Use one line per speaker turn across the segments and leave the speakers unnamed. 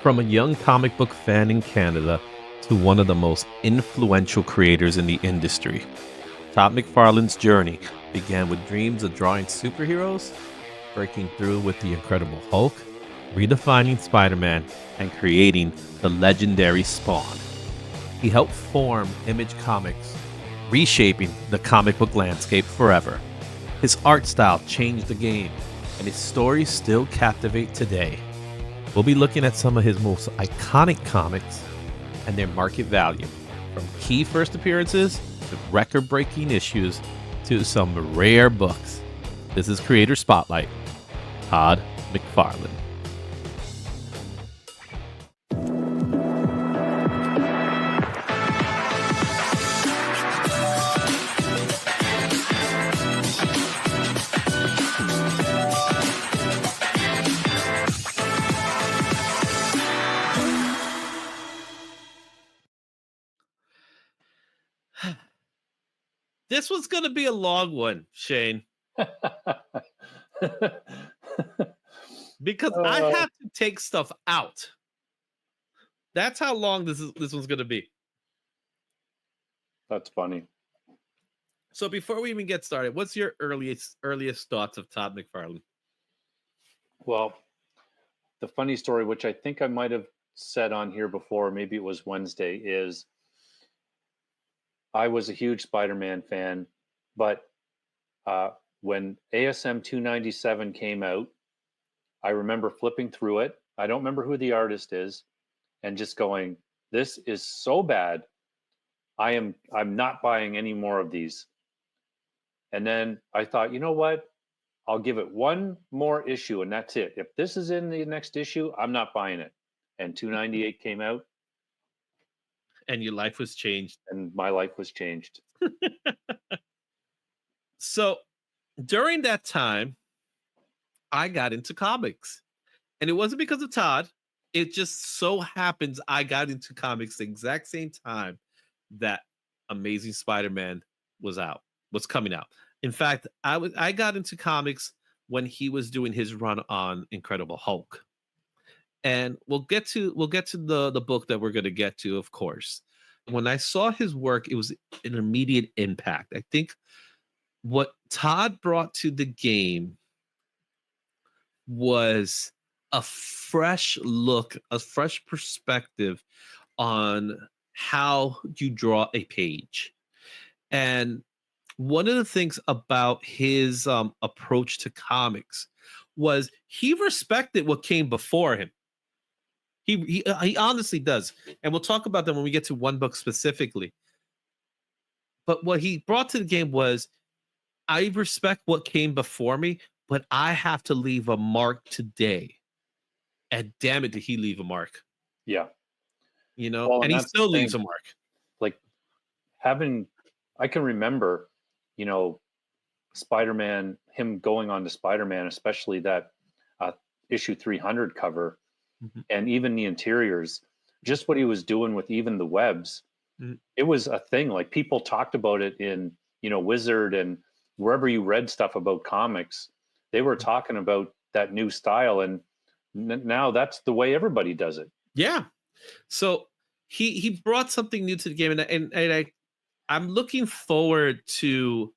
From a young comic book fan in Canada to one of the most influential creators in the industry, Todd McFarlane's journey began with dreams of drawing superheroes, breaking through with the Incredible Hulk, redefining Spider-Man, and creating the legendary Spawn. He helped form Image Comics, reshaping the comic book landscape forever. His art style changed the game, and his stories still captivate today. We'll be looking at some of his most iconic comics and their market value, from key first appearances to record-breaking issues to some rare books. This is Creator Spotlight, Todd McFarlane. This was going to be a long one, Shane, because I have to take stuff out. That's how long this one's going to be.
That's funny.
So before we even get started, what's your earliest thoughts of Todd McFarlane?
Well, the funny story, which I think I might have said on here before, maybe it was Wednesday, is I was a huge Spider-Man fan, but when ASM 297 came out, I remember flipping through it. I don't remember who the artist is, and just going, "This is so bad. I'm not buying any more of these." And then I thought, you know what? I'll give it one more issue, and that's it. If this is in the next issue, I'm not buying it. And 298 came out,
and your life was changed.
And my life was changed.
So during that time, I got into comics. And it wasn't because of Todd. It just so happens I got into comics the exact same time that Amazing Spider-Man was coming out. In fact, I got into comics when he was doing his run on Incredible Hulk. And we'll get to the book that we're going to get to, of course. When I saw his work, it was an immediate impact. I think what Todd brought to the game was a fresh look, a fresh perspective on how you draw a page. And one of the things about his approach to comics was he respected what came before him. He honestly does. And we'll talk about that when we get to one book specifically. But what he brought to the game was, I respect what came before me, but I have to leave a mark today. And damn it, did he leave a mark?
Yeah.
You know, well, and he still leaves a mark.
Like I can remember, you know, Spider-Man, him going on to Spider-Man, especially that issue 300 cover, and even the interiors, just what he was doing with even the webs. It was a thing. Like, people talked about it in, you know, Wizard and wherever you read stuff about comics, they were talking about that new style, and now that's the way everybody does it.
Yeah. So he brought something new to the game, and I'm looking forward to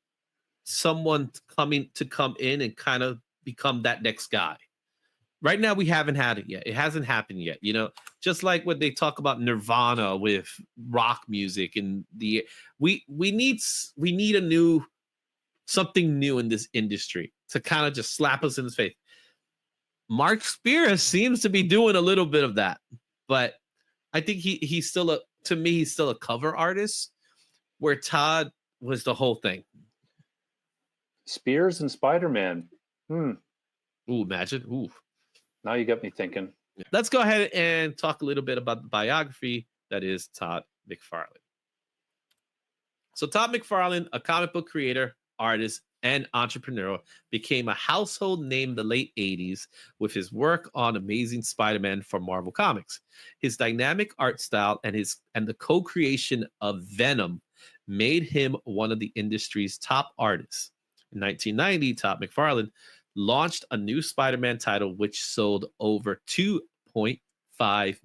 someone come in and kind of become that next guy. Right now, we haven't had it yet. It hasn't happened yet. You know, just like when they talk about Nirvana with rock music, and we need something new in this industry to kind of just slap us in the face. Mark Spears seems to be doing a little bit of that, but I think he's still a cover artist, where Todd was the whole thing.
Spears and Spider-Man.
Ooh, imagine. Ooh.
Now you got me thinking.
Let's go ahead and talk a little bit about the biography that is Todd McFarlane. So Todd McFarlane, a comic book creator, artist, and entrepreneur, became a household name in the late 80s with his work on Amazing Spider-Man for Marvel Comics. His dynamic art style and the co-creation of Venom made him one of the industry's top artists. In 1990, Todd McFarlane launched a new Spider-Man title, which sold over 2.5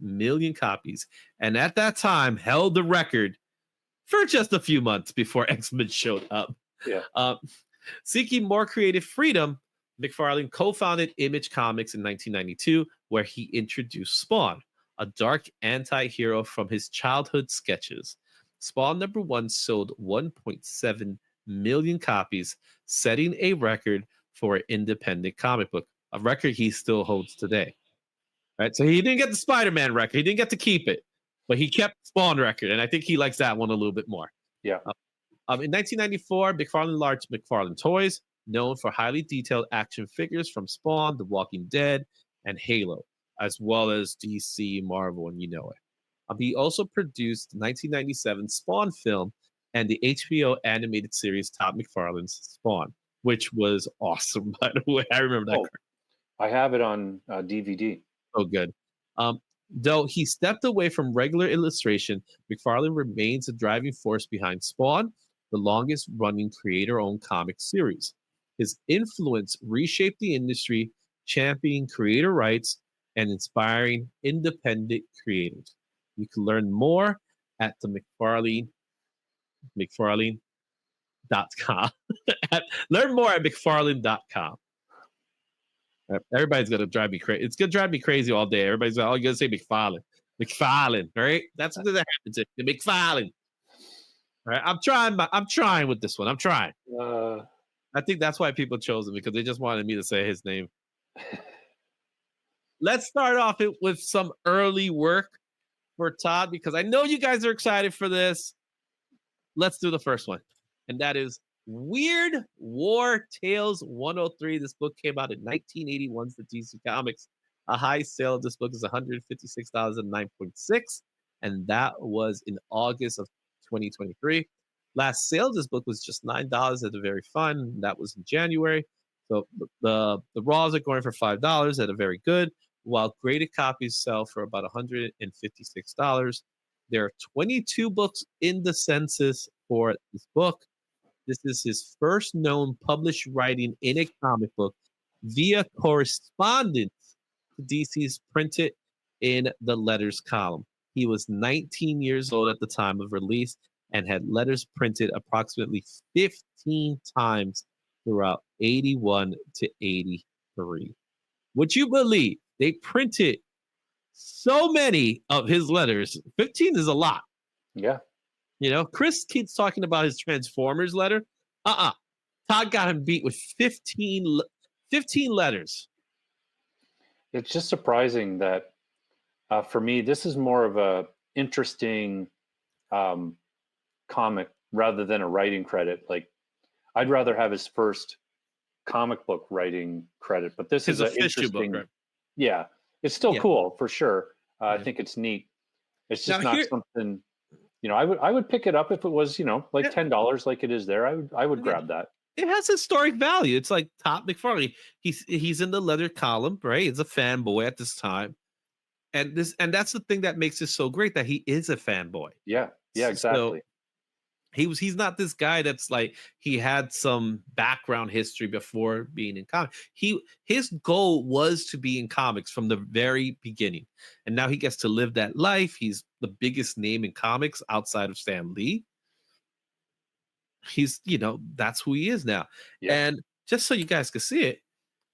million copies, and at that time held the record for just a few months before X-Men showed up.
Yeah.
Seeking more creative freedom, McFarlane co-founded Image Comics in 1992, where he introduced Spawn, a dark anti-hero from his childhood sketches. Spawn #1 sold 1.7 million copies, setting a record for an independent comic book, a record he still holds today. Right, so he didn't get the Spider-Man record, he didn't get to keep it, but he kept Spawn record, and I think he likes that one a little bit more.
Yeah.
In 1994, McFarlane launched McFarlane Toys, known for highly detailed action figures from Spawn, The Walking Dead, and Halo, as well as DC, Marvel, and you know it. He also produced the 1997 Spawn film and the HBO animated series Todd McFarlane's Spawn, which was awesome, by the way. I remember that.
Oh, I have it on DVD.
Oh, good. Though he stepped away from regular illustration, McFarlane remains the driving force behind Spawn, the longest running creator owned comic series. His influence reshaped the industry, championing creator rights and inspiring independent creators. You can learn more at the McFarlane.com. Learn more at McFarlane.com. Everybody's gonna drive me crazy. It's gonna drive me crazy all day. Everybody's like, "Oh, you gotta say McFarlane, McFarlane, right?" That's what that happens. The McFarlane. All right, I'm trying with this one. I'm trying. I think that's why people chose him, because they just wanted me to say his name. Let's start off with some early work for Todd, because I know you guys are excited for this. Let's do the first one, and that is Weird War Tales 103. This book came out in 1981 for DC Comics. A high sale of this book is $156.09.6, and that was in August of 2023. Last sale of this book was just $9 at the very fun. That was in January. So the raws are going for $5 at a very good, while graded copies sell for about $156. There are 22 books in the census for this book. This is his first known published writing in a comic book via correspondence to DC's printed in the letters column. He was 19 years old at the time of release and had letters printed approximately 15 times throughout 81 to 83. Would you believe they printed so many of his letters? 15 is a lot.
Yeah.
You know, Chris keeps talking about his Transformers letter. Todd got him beat with 15 letters.
It's just surprising that for me, this is more of a interesting comic rather than a writing credit. Like, I'd rather have his first comic book writing credit, but this is an interesting book, right? Yeah, it's still cool for sure. I think it's neat. It's just not something, you know, I would pick it up if it was, you know, like $10 like it is there. I would grab that.
It has historic value. It's like Todd McFarlane. He's in the leather column, right? He's a fanboy at this time. And that's the thing that makes it so great, that he is a fanboy.
Yeah, exactly.
So he's not this guy that's like, he had some background history before being in comics. His goal was to be in comics from the very beginning. And now he gets to live that life. He's the biggest name in comics outside of Stan Lee. He's, you know, that's who he is now. Yeah. And just so you guys can see it,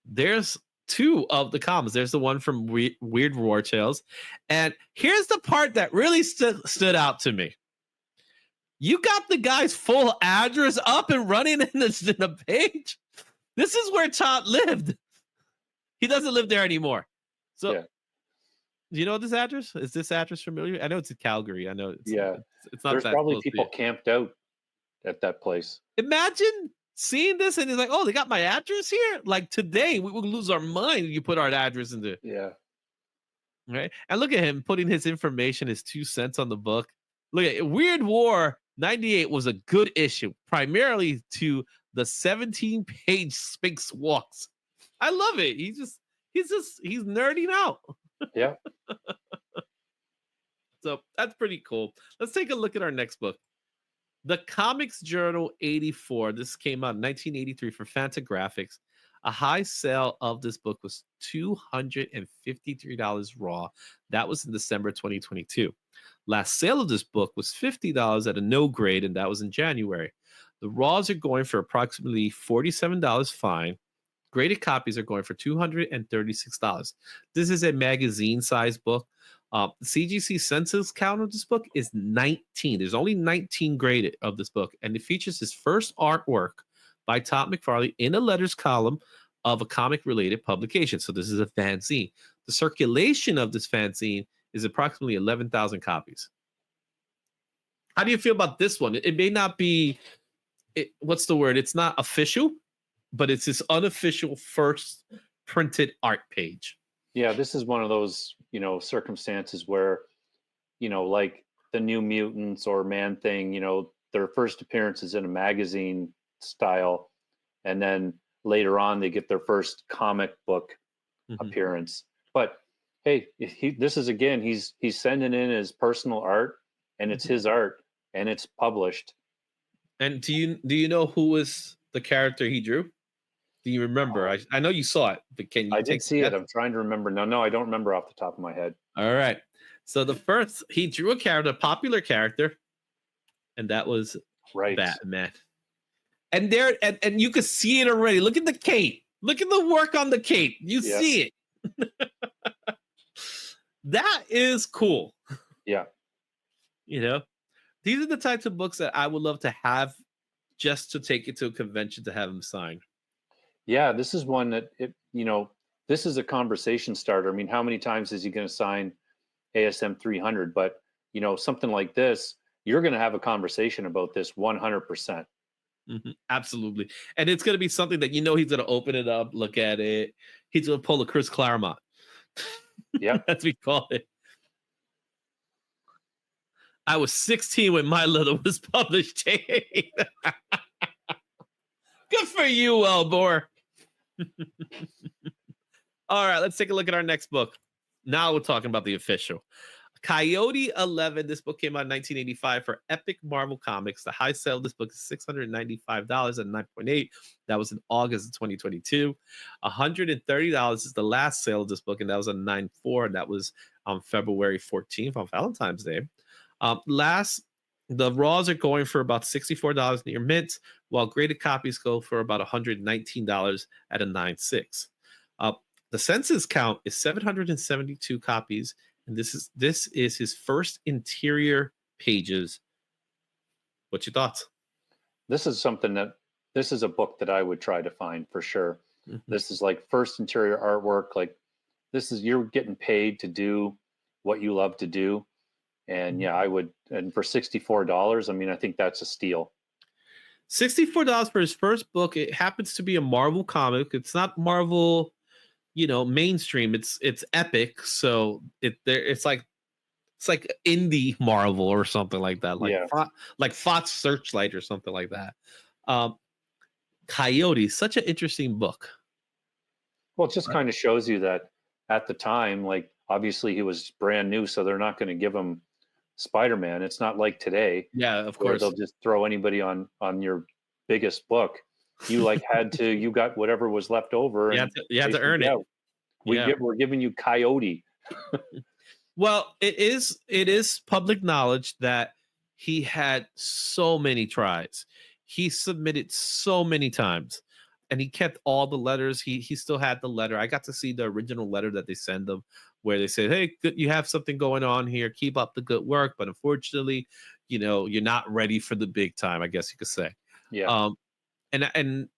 there's two of the comics. There's the one from Weird War Tales. And here's the part that really stood out to me. You got the guy's full address up and running in the page. This is where Todd lived. He doesn't live there anymore. So, do you know this address? Is this address familiar? I know it's in Calgary. I know it's not.
There's probably people camped out at that place.
Imagine seeing this and he's like, "Oh, they got my address here." Like today, we would lose our mind if you put our address in there.
Yeah.
Right. And look at him putting his information, his 2 cents on the book. Look at it. Weird War 98 was a good issue, primarily to the 17-page Sphinx walks. I love it. He's nerding out.
Yeah.
So that's pretty cool. Let's take a look at our next book. The Comics Journal 84. This came out in 1983 for Fantagraphics. A high sale of this book was $253 raw. That was in December 2022. Last sale of this book was $50 at a no grade, and that was in January. The raws are going for approximately $47 fine. Graded copies are going for $236. This is a magazine-sized book. CGC census count of this book is 19. There's only 19 graded of this book, and it features his first artwork by Todd McFarlane in a letters column of a comic-related publication. So this is a fanzine. The circulation of this fanzine is approximately 11,000 copies. How do you feel about this one? It may not be, what's the word? It's not official, but it's his unofficial first printed art page.
Yeah, this is one of those, circumstances where, like the New Mutants or Man Thing, their first appearance is in a magazine style, and then later on they get their first comic book appearance. But hey, this is again, he's sending in his personal art, and it's his art, and it's published.
And do you know who was the character he drew? Do you remember? I know you saw it, but can you?
I did see it. I'm trying to remember. No, I don't remember off the top of my head.
All right. So the first, he drew a character, a popular character, and that was Batman. And there, and you could see it already. Look at the cape. Look at the work on the cape. You see it. That is cool.
Yeah.
These are the types of books that I would love to have just to take it to a convention to have them signed.
Yeah, this is one that this is a conversation starter. I mean, how many times is he going to sign ASM 300? But something like this, you're going to have a conversation about this 100%.
Absolutely, and it's going to be something that he's going to open it up, look at it. He's going to pull a Chris Claremont.
Yeah,
as we call it. I was 16 when my letter was published. Good for you, Elbor. All right, let's take a look at our next book. Now we're talking about the official. Coyote 11. This book came out in 1985 for Epic Marvel Comics. The high sale of this book is $695 at 9.8. That was in August of 2022. $130 is the last sale of this book, and that was on 9.4, and that was on February 14th on Valentine's Day. The raws are going for about $64 near mint, while graded copies go for about $119 at a 9.6. The census count is 772 copies, and this is his first interior pages. What's your thoughts?
This is a book that I would try to find for sure. This is like first interior artwork. Like you're getting paid to do what you love to do. And yeah, I would, and for $64, I mean, I think that's a steal.
$64 for his first book. It happens to be a Marvel comic. It's not Marvel, mainstream. It's Epic, so it's like indie Marvel or something like that, like Fox Searchlight or something like that. Coyote, such an interesting book.
Well, it just kind of shows you that at the time, like obviously he was brand new, so they're not going to give him Spider-Man. It's not like today.
Yeah, of course.
They'll just throw anybody on your biggest book. You you got whatever was left over.
You had to earn it.
We're giving you Coyote.
Well, it is public knowledge that he had so many tries. He submitted so many times, and he kept all the letters. He still had the letter. I got to see the original letter that they send him, where they said, "Hey, you have something going on here. Keep up the good work, but unfortunately, you're not ready for the big time." I guess you could say.
Yeah.
And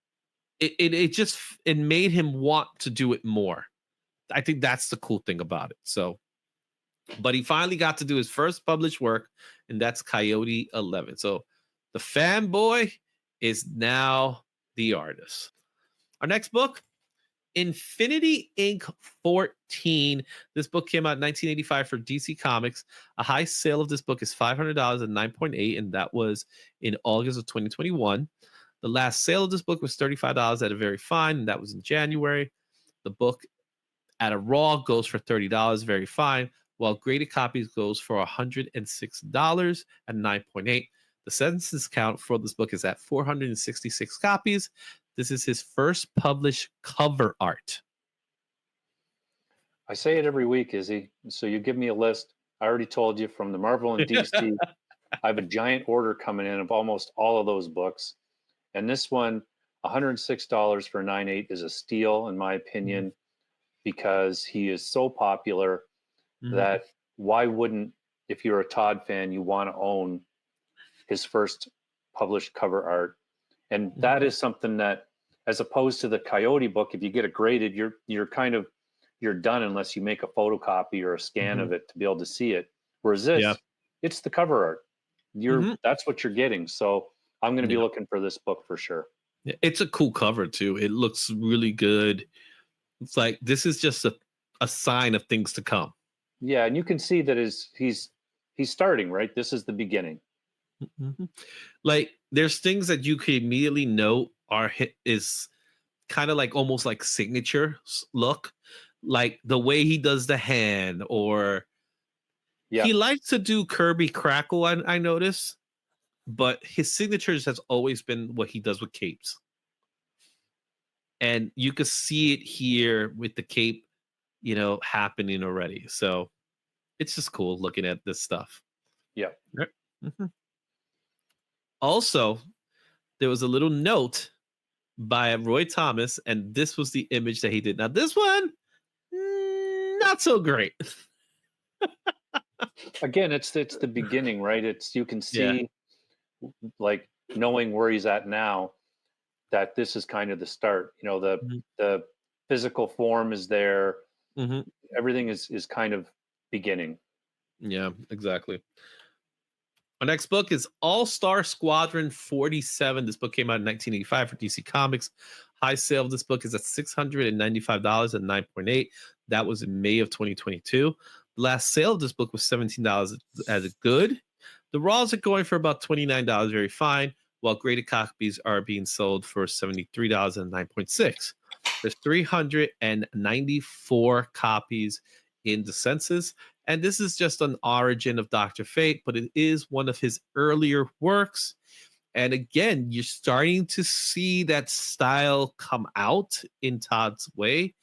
it just made him want to do it more. I think that's the cool thing about it. So, but he finally got to do his first published work, and that's Coyote 11. So the fanboy is now the artist. Our next book, Infinity Inc. 14. This book came out in 1985 for DC Comics. A high sale of this book is $500 at 9.8, and that was in August of 2021. The last sale of this book was $35 at a very fine, and that was in January. The book at a raw goes for $30, very fine, while graded copies goes for $106 at 9.8. The census count for this book is at 466 copies. This is his first published cover art.
I say it every week, Izzy. So you give me a list. I already told you from the Marvel and DC. I have a giant order coming in of almost all of those books. And this one, $106 for 9.8 is a steal, in my opinion, because he is so popular that why wouldn't, if you're a Todd fan, you want to own his first published cover art? And that is something that, as opposed to the Coyote book, if you get it graded, you're done unless you make a photocopy or a scan of it to be able to see it. Whereas this, it's the cover art. That's what you're getting. So I'm going to be looking for this book for sure.
It's a cool cover too. It looks really good. It's like this is just a sign of things to come.
Yeah, and you can see that he's starting, right? This is the beginning.
Like there's things that you can immediately know is kind of like almost like signature look, like the way he does the hand, or he likes to do Kirby Crackle. I notice, but his signatures has always been what he does with capes, and you can see it here with the cape, happening already. So it's just cool looking at this stuff.
Yeah.
Also, there was a little note by Roy Thomas, and this was the image that he did. Now, this one, not so great.
Again, it's the beginning, right? You can see, like, knowing where he's at now, that this is kind of the start. The physical form is there. Everything is kind of beginning.
Yeah, exactly. Our next book is All-Star Squadron 47. This book came out in 1985 for DC Comics. High sale of this book is at $695 at 9.8. That was in May of 2022. The last sale of this book was $17 as a good. The raws are going for about $29, very fine, while graded copies are being sold for $73 and 9.6. There's 394 copies in the census, and this is just an origin of Dr. Fate, but it is one of his earlier works. And again, you're starting to see that style come out in Todd's way.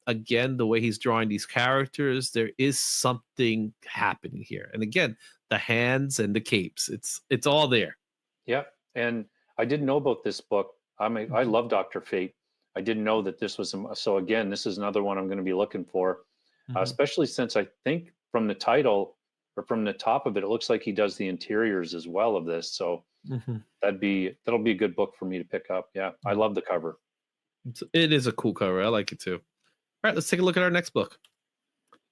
Again, the way he's drawing these characters, there is something happening here. And again, the hands and the capes, it's all there.
Yeah, and I didn't know about this book. I love Dr. Fate. I didn't know that this was so. Again, this is another one I'm going to be looking for, especially since I think from the title or from the top of it, it looks like he does the interiors as well of this. So that'll be a good book for me to pick up. Yeah, I love the cover.
It is a cool cover. I like it too. All right, let's take a look at our next book.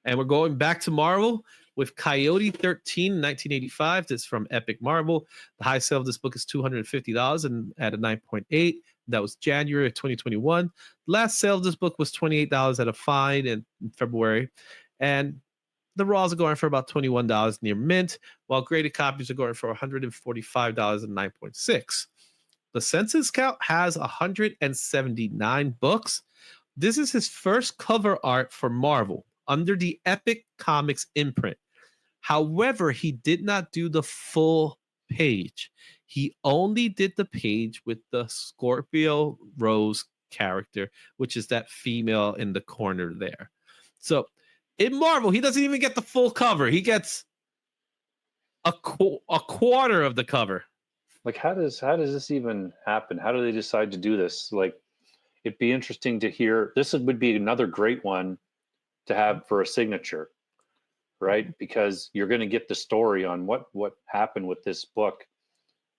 And we're going back to Marvel with Coyote 13, 1985. This is from Epic Marvel. The high sale of this book is $250 and at a 9.8. That was January of 2021. The last sale of this book was $28 at a fine in February. And the raws are going for about $21 near mint, while graded copies are going for $145 and 9.6. The census count has 179 books. This is his first cover art for Marvel under the Epic Comics imprint. However, he did not do the full page. He only did the page with the Scorpio Rose character, which is that female in the corner there. So in Marvel, he doesn't even get the full cover. He gets a quarter of the cover.
Like, how does this even happen? How do they decide to do this? Like, it'd be interesting to hear. This would be another great one to have for a signature, right? Because you're going to get the story on what happened with this book,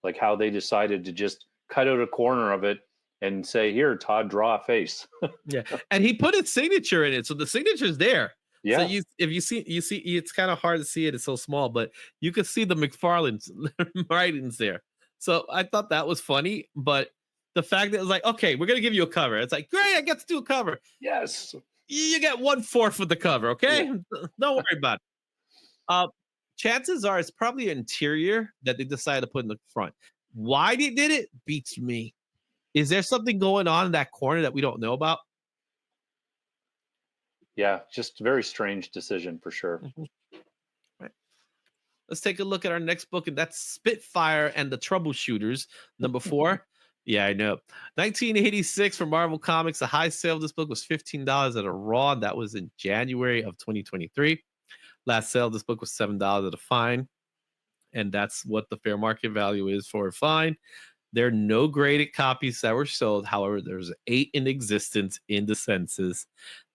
like how they decided to just cut out a corner of it and say, "Here, Todd, draw a face."
Yeah, and he put his signature in it, so the signature's there.
Yeah.
So if you see, it's kind of hard to see it; it's so small, but you can see the McFarlane's writings there. So I thought that was funny, but the fact that it was like, okay, we're gonna give you a cover. It's like, great, I get to do a cover.
Yes.
You get 1/4 of the cover, okay? Yeah. Don't worry about it. Chances are it's probably an interior that they decided to put in the front. Why they did it beats me. Is there something going on in that corner that we don't know about?
Yeah, just a very strange decision for sure.
Right. Let's take a look at our next book, and that's Spitfire and the Troubleshooters, number 4. Yeah, I know. 1986 for Marvel Comics. The high sale of this book was $15 at a Raw. That was in January of 2023. Last sale of this book was $7 at a fine. And that's what the fair market value is for a fine. There are no graded copies that were sold. However, there's 8 in existence in the census.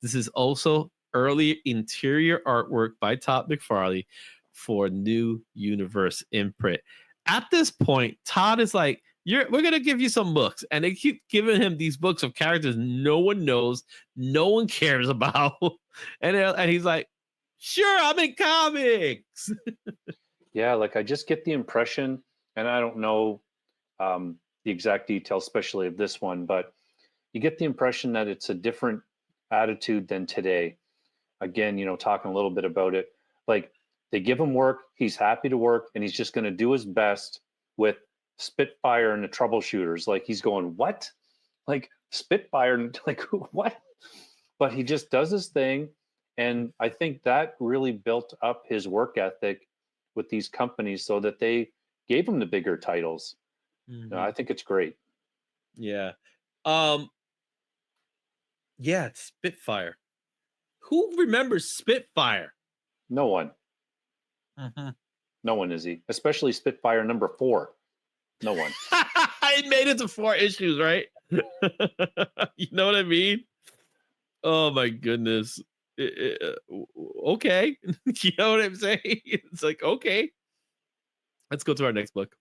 This is also early interior artwork by Todd McFarlane for New Universe imprint. At this point, Todd is like, we're gonna give you some books, and they keep giving him these books of characters no one knows, no one cares about, and he's like, sure, I'm in comics.
Yeah, like I just get the impression, and I don't know the exact details, especially of this one, but you get the impression that it's a different attitude than today. Again, talking a little bit about it, like they give him work, he's happy to work, and he's just going to do his best with Spitfire and the troubleshooters. Like he's going, what? Like Spitfire, like what? But he just does his thing. And I think that really built up his work ethic with these companies so that they gave him the bigger titles. I think it's great.
Yeah. Yeah, it's Spitfire. Who remembers Spitfire?
No one. No one, is he? Especially Spitfire number 4. No one.
I made it to 4 issues, right? You know what I mean? Oh my goodness. Okay. You know what I'm saying? It's like, okay. Let's go to our next book.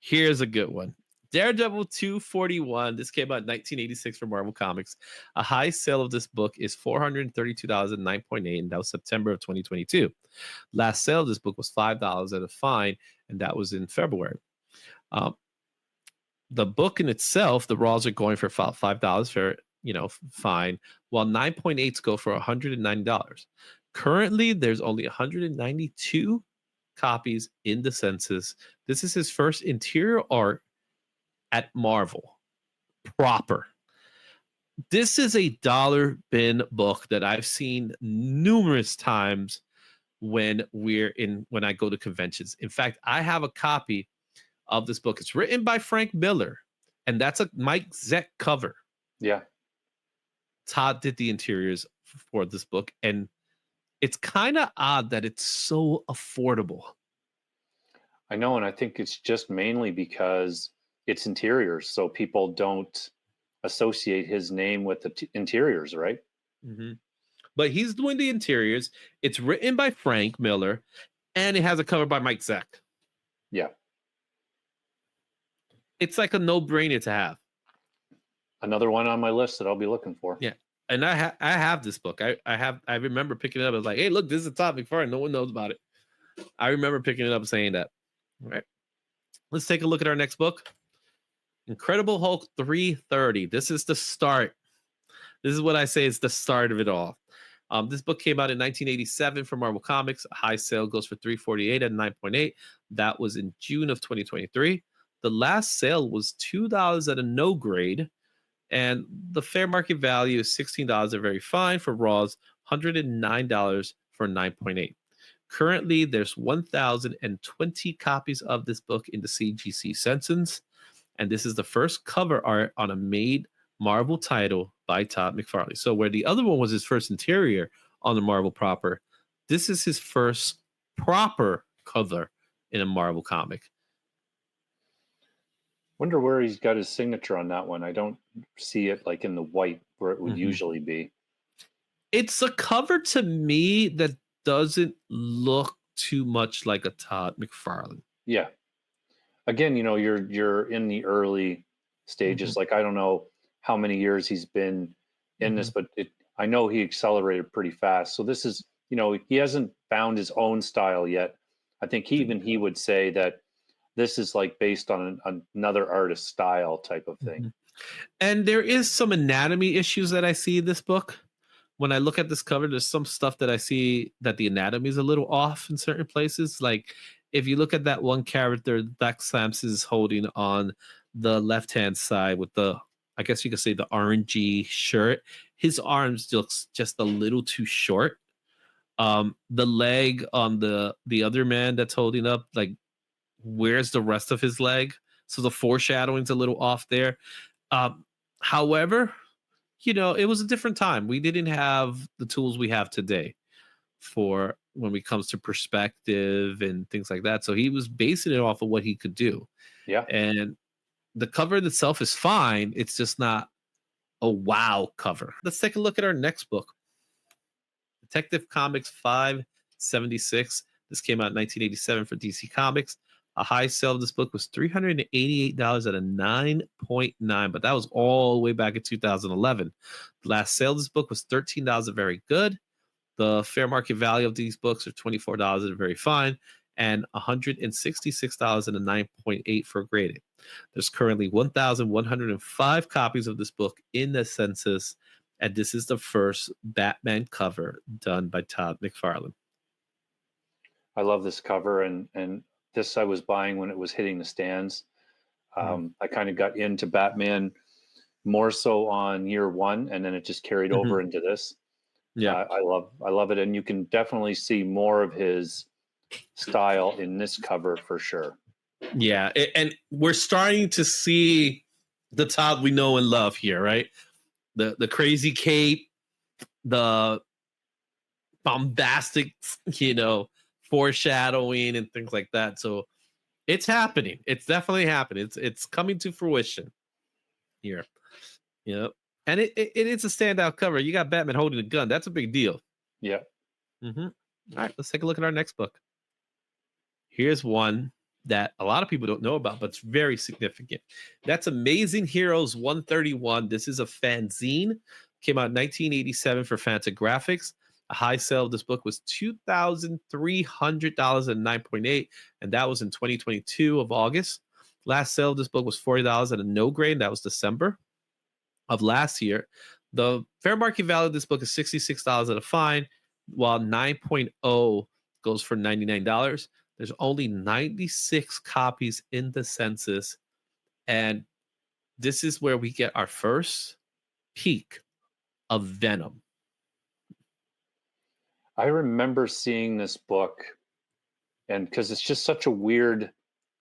Here's a good one. Daredevil 241. This came out in 1986 for Marvel Comics. A high sale of this book is $432,9.8, and that was September of 2022. Last sale of this book was $5 at a fine, and that was in February. The book in itself, the raws are going for $5 for fine, while 9.8s go for $190. Currently, there's only 192 copies in the census. This is his first interior art at Marvel proper. This is a dollar bin book that I've seen numerous times when I go to conventions. In fact, I have a copy of this book. It's written by Frank Miller, and that's a Mike Zeck cover.
Yeah.
Todd did the interiors for this book, and it's kind of odd that it's so affordable.
I know, and I think it's just mainly because it's interiors, so people don't associate his name with the interiors, right?
Mm-hmm. But he's doing the interiors. It's written by Frank Miller, and it has a cover by Mike Zeck.
Yeah.
It's like a no-brainer to have.
Another one on my list that I'll be looking for.
Yeah. And I have this book. I remember picking it up. I was like, hey, look, this is a Todd McFarlane. No one knows about it. I remember picking it up and saying that. All right. Let's take a look at our next book. Incredible Hulk 330. This is the start. This is what I say is the start of it all. This book came out in 1987 from Marvel Comics. A high sale goes for $348 at 9.8. That was in June of 2023. The last sale was $2 at a no grade, and the fair market value is $16 at very fine for raws, $109 for 9.8. Currently, there's 1,020 copies of this book in the CGC census, and this is the first cover art on a made Marvel title by Todd McFarlane. So where the other one was his first interior on the Marvel proper, this is his first proper cover in a Marvel comic.
Wonder where he's got his signature on that one. I don't see it like in the white where it would usually be.
It's a cover to me that doesn't look too much like a Todd McFarlane.
Yeah. Again, you're in the early stages. Like I don't know how many years he's been in this, but I know he accelerated pretty fast. So this is, he hasn't found his own style yet. I think he would say that this is like based on another artist's style type of thing.
And there is some anatomy issues that I see in this book. When I look at this cover, there's some stuff that I see that the anatomy is a little off in certain places. Like if you look at that one character, Black Samson is holding on the left-hand side with the, I guess you could say the orangey shirt. His arms looks just a little too short. The leg on the other man that's holding up, like, where's the rest of his leg? so the foreshadowing's a little off there. However, it was a different time. We didn't have the tools we have today for when it comes to perspective and things like that. So he was basing it off of what he could do.
Yeah.
And the cover itself is fine. It's just not a wow cover. Let's take a look at our next book. Detective Comics 576. This came out in 1987 for DC Comics. A high sale of this book was $388 at a 9.9, but that was all the way back in 2011. The last sale of this book was $13 at very good. The fair market value of these books are $24 at a very fine, and $166 at a 9.8 for graded. There's currently 1,105 copies of this book in the census, and this is the first Batman cover done by Todd McFarlane.
I love this cover, and this I was buying when it was hitting the stands. I kind of got into Batman more so on year one, and then it just carried over into this.
Yeah,
I love it, and you can definitely see more of his style in this cover for sure.
Yeah, and we're starting to see the Todd we know and love here, right? The crazy cape, the bombastic, foreshadowing and things like that. So it's happening. It's definitely happening. It's coming to fruition here. And it is a standout cover. You got Batman holding a gun. That's a big deal.
Yeah.
All right, let's take a look at our next book. Here's one that a lot of people don't know about, but it's very significant. That's Amazing Heroes 131. This is a fanzine. Came out in 1987 for Fantagraphics. A high sale of this book was $2,300 at 9.8, and that was in 2022 of August. Last sale of this book was $40 at a no grade. That was December of last year. The fair market value of this book is $66 at a fine, while 9.0 goes for $99. There's only 96 copies in the census, and this is where we get our first peek of Venom.
I remember seeing this book, and because it's just such a weird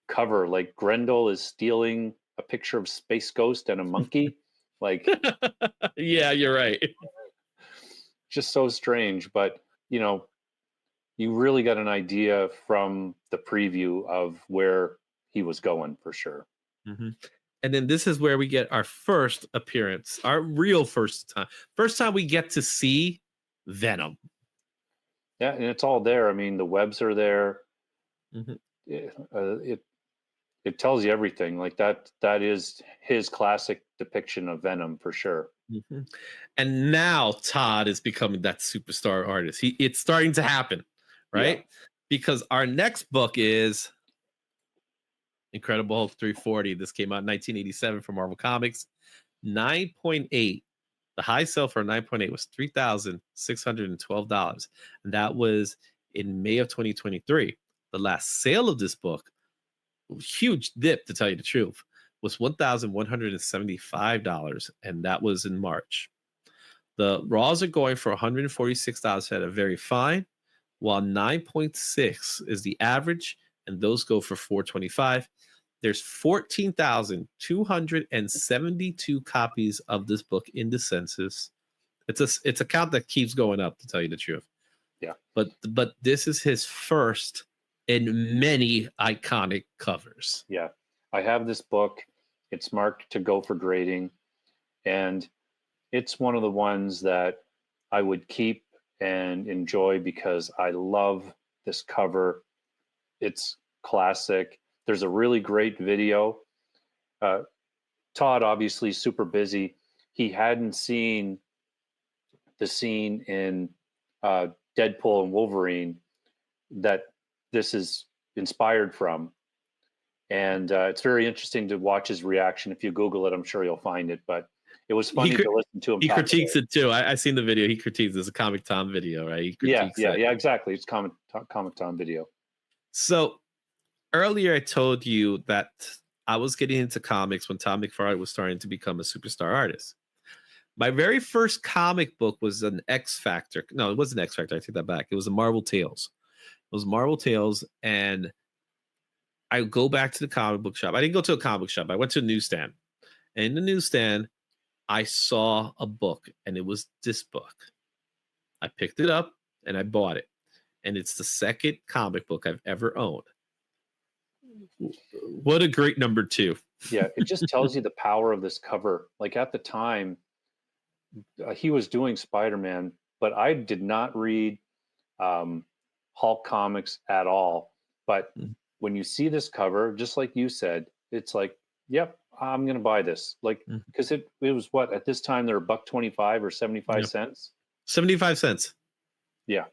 cover, like Grendel is stealing a picture of Space Ghost and a monkey. Like,
yeah, you're right.
Just so strange, but you really got an idea from the preview of where he was going for sure.
And then this is where we get our first appearance, our real first time we get to see Venom.
Yeah, and it's all there. I mean, the webs are there. It tells you everything. Like that is his classic depiction of Venom for sure.
And now Todd is becoming that superstar artist. It's starting to happen, right? Yeah. Because our next book is Incredible Hulk 340. This came out in 1987 from Marvel Comics. 9.8. The high sale for 9.8 was $3,612. And that was in May of 2023. The last sale of this book, huge dip to tell you the truth, was $1,175. And that was in March. The raws are going for $146 at a very fine, while 9.6 is the average, and those go for $425. There's 14,272 copies of this book in the census. It's a count that keeps going up, to tell you the truth.
Yeah.
But this is his first in many iconic covers.
Yeah. I have this book. It's marked to go for grading, and it's one of the ones that I would keep and enjoy because I love this cover. It's classic. There's a really great video. Todd, obviously super busy. He hadn't seen the scene in Deadpool and Wolverine that this is inspired from. And it's very interesting to watch his reaction. If you Google it, I'm sure you'll find it. But it was funny to listen to him.
He critiques it too. I seen the video. He critiques it. It's a Comic Tom video, right? He critiques
yeah, exactly. It's Comic Tom video.
So earlier I told you that I was getting into comics when Todd McFarlane was starting to become a superstar artist. My very first comic book was an X Factor. No, it wasn't X Factor. I take that back. It was a Marvel Tales. It was Marvel Tales, and I go back to the comic book shop. I didn't go to a comic book shop. I went to a newsstand. And in the newsstand, I saw a book, and it was this book. I picked it up and I bought it. And it's the second comic book I've ever owned. What a great number 2.
Yeah, it just tells you the power of this cover. Like at the time, he was doing Spider-Man, but I did not read Hulk comics at all. But when you see this cover, just like you said, it's like, yep, I'm gonna buy this. Like, because it was what at this time they're $1.25 or 75 cents.
75 cents.
Yeah,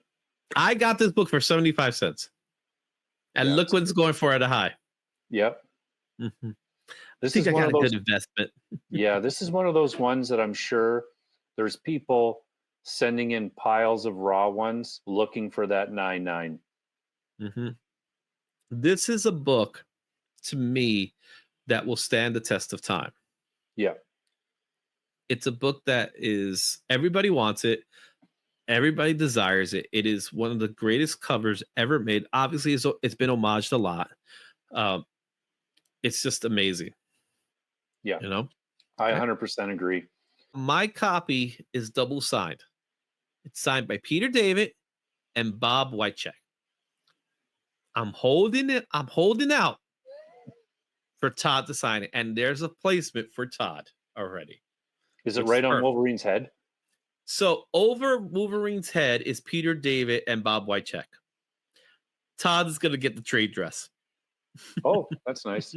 I got this book for 75 cents, and look what it's going for at a high.
Yep.
This is one of those, good investment.
Yeah, this is one of those ones that I'm sure there's people sending in piles of raw ones looking for that 99.
This is a book to me that will stand the test of time.
Yeah.
It's a book that is, everybody wants it. Everybody desires it. It is one of the greatest covers ever made. Obviously, it's been homaged a lot. It's just amazing.
Yeah.
You know?
I 100% agree.
My copy is double signed. It's signed by Peter David and Bob Wycheck. I'm holding it. I'm holding out for Todd to sign it. And there's a placement for Todd already.
Is it right on Wolverine's head?
So over Wolverine's head is Peter David and Bob Wycheck. Todd is going to get the trade dress.
Oh, that's nice.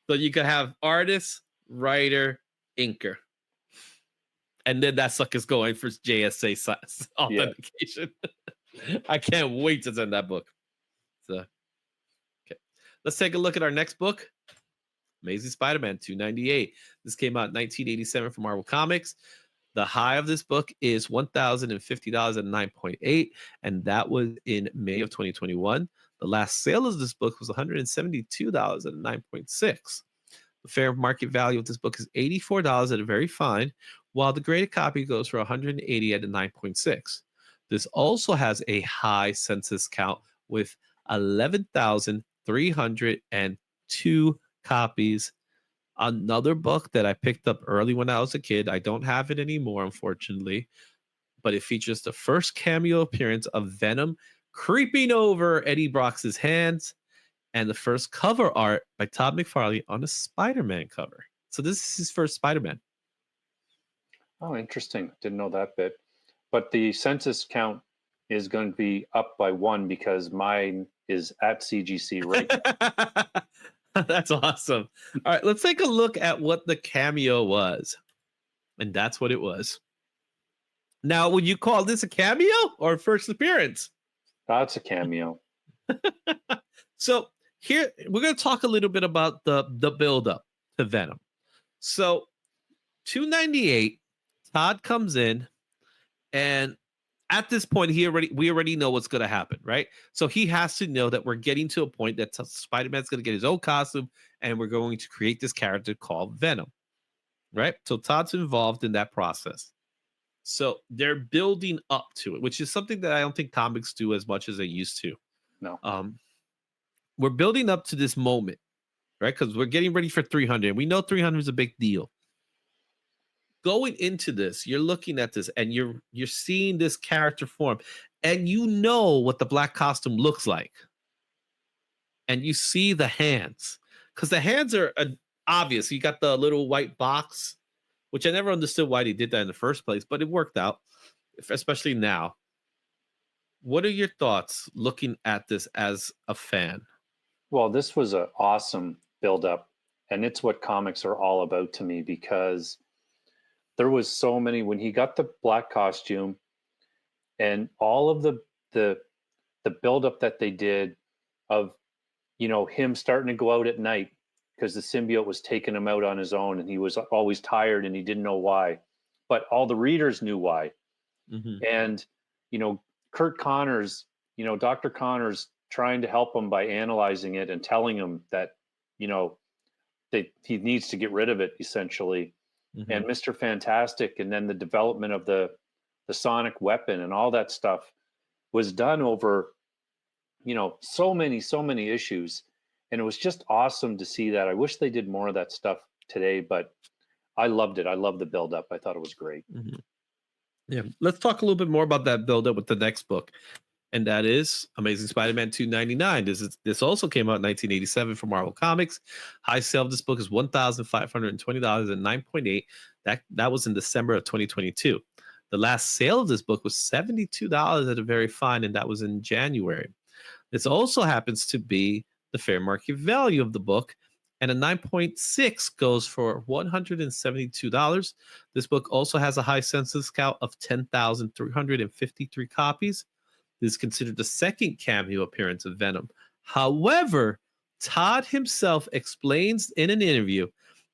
So you could have artist, writer, inker. And then that sucker's going for JSA authentication. Yeah. I can't wait to send that book. So, okay. Let's take a look at our next book. Amazing Spider-Man 298. This came out in 1987 from Marvel Comics. The high of this book is $1,050 at 9.8, and that was in May of 2021. The last sale of this book was $172 at 9.6. The fair market value of this book is $84 at a very fine, while the graded copy goes for $180 at a 9.6. This also has a high census count with 11,302 copies. Another book that I picked up early when I was a kid. I don't have it anymore, unfortunately, but it features the first cameo appearance of Venom creeping over Eddie Brock's hands, and the first cover art by Todd McFarlane on a Spider-Man cover. So this is his first Spider-Man.
Oh, interesting. Didn't know that bit. But the census count is going to be up by 1 because mine is at CGC right now.
That's awesome. All right, let's take a look at what the cameo was. And that's what it was. Now, would you call this a cameo or first appearance?
That's a cameo.
So here, we're going to talk a little bit about the build-up to Venom. So 298, Todd comes in, and at this point, we already know what's going to happen, right? So he has to know that we're getting to a point that Spider-Man's going to get his own costume, and we're going to create this character called Venom, right? So Todd's involved in that process. So they're building up to it, which is something that I don't think comics do as much as they used to.
No.
We're building up to this moment, right? Because we're getting ready for 300. And we know 300 is a big deal. Going into this, you're looking at this and you're seeing this character form, and you know what the black costume looks like. And you see the hands, because the hands are obvious. You got the little white box, which I never understood why they did that in the first place, but it worked out, especially now. What are your thoughts looking at this as a fan?
Well, this was an awesome build-up, and it's what comics are all about to me, because there was so many when he got the black costume and all of the buildup that they did of, you know, him starting to go out at night because the symbiote was taking him out on his own, and he was always tired and he didn't know why, but all the readers knew why. Mm-hmm. And, you know, Kurt Connors, you know, Dr. Connors trying to help him by analyzing it and telling him that, you know, that he needs to get rid of it essentially. Mm-hmm. And Mr. Fantastic, and then the development of the sonic weapon and all that stuff was done over, you know, so many issues. And it was just awesome to see that. I wish they did more of that stuff today, but I loved it. I loved the build up. I thought it was great.
Mhm. Yeah, let's talk a little bit more about that build up with the next book, and that is Amazing Spider-Man 299. This also came out in 1987 from Marvel Comics. High sale of this book is $1,520 at 9.8. That was in December of 2022. The last sale of this book was $72 at a very fine, and that was in January. This also happens to be the fair market value of the book, and a 9.6 goes for $172. This book also has a high census count of 10,353 copies. This is considered the second cameo appearance of Venom. However, Todd himself explains in an interview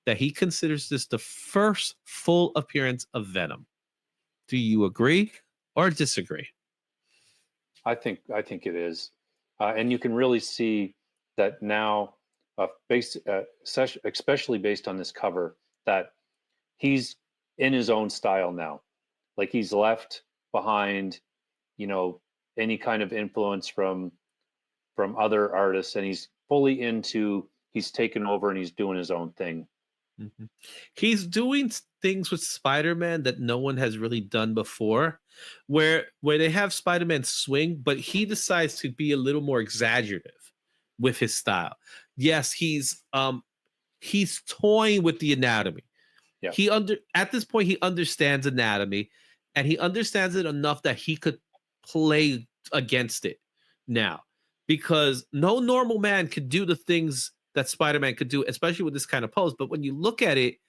that he considers this the first full appearance of Venom. Do you agree or disagree?
I think it is, and you can really see that now, especially based on this cover, that he's in his own style now. Like he's left behind, you know, any kind of influence from other artists, and he's fully into. He's taken over and he's doing his own thing.
Mhm. He's doing things with Spider-Man that no one has really done before, where they have Spider-Man swing, but he decides to be a little more exaggerative with his style. Yes, he's toying with the anatomy.
Yeah.
At this point he understands anatomy, and he understands it enough that he could play against it now, because no normal man could do the things that Spider-Man could do, especially with this kind of pose. But when you look at it,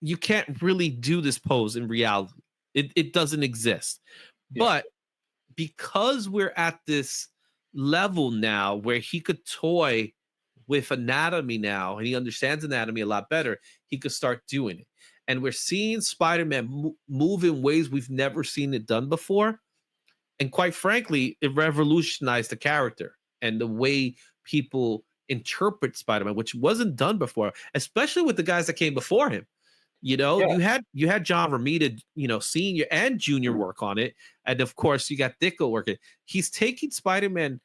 you can't really do this pose in reality. It doesn't exist.
Yeah.
But because we're at this level now where he could toy with anatomy now, and he understands anatomy a lot better, he could start doing it. And we're seeing Spider-Man move in ways we've never seen it done before. And quite frankly, it revolutionized the character and the way people interpret Spider-Man, which wasn't done before, especially with the guys that came before him. You know,
Yeah.
you had John Romita, senior and junior work on it, and of course you got Ditko working. He's taking Spider-Man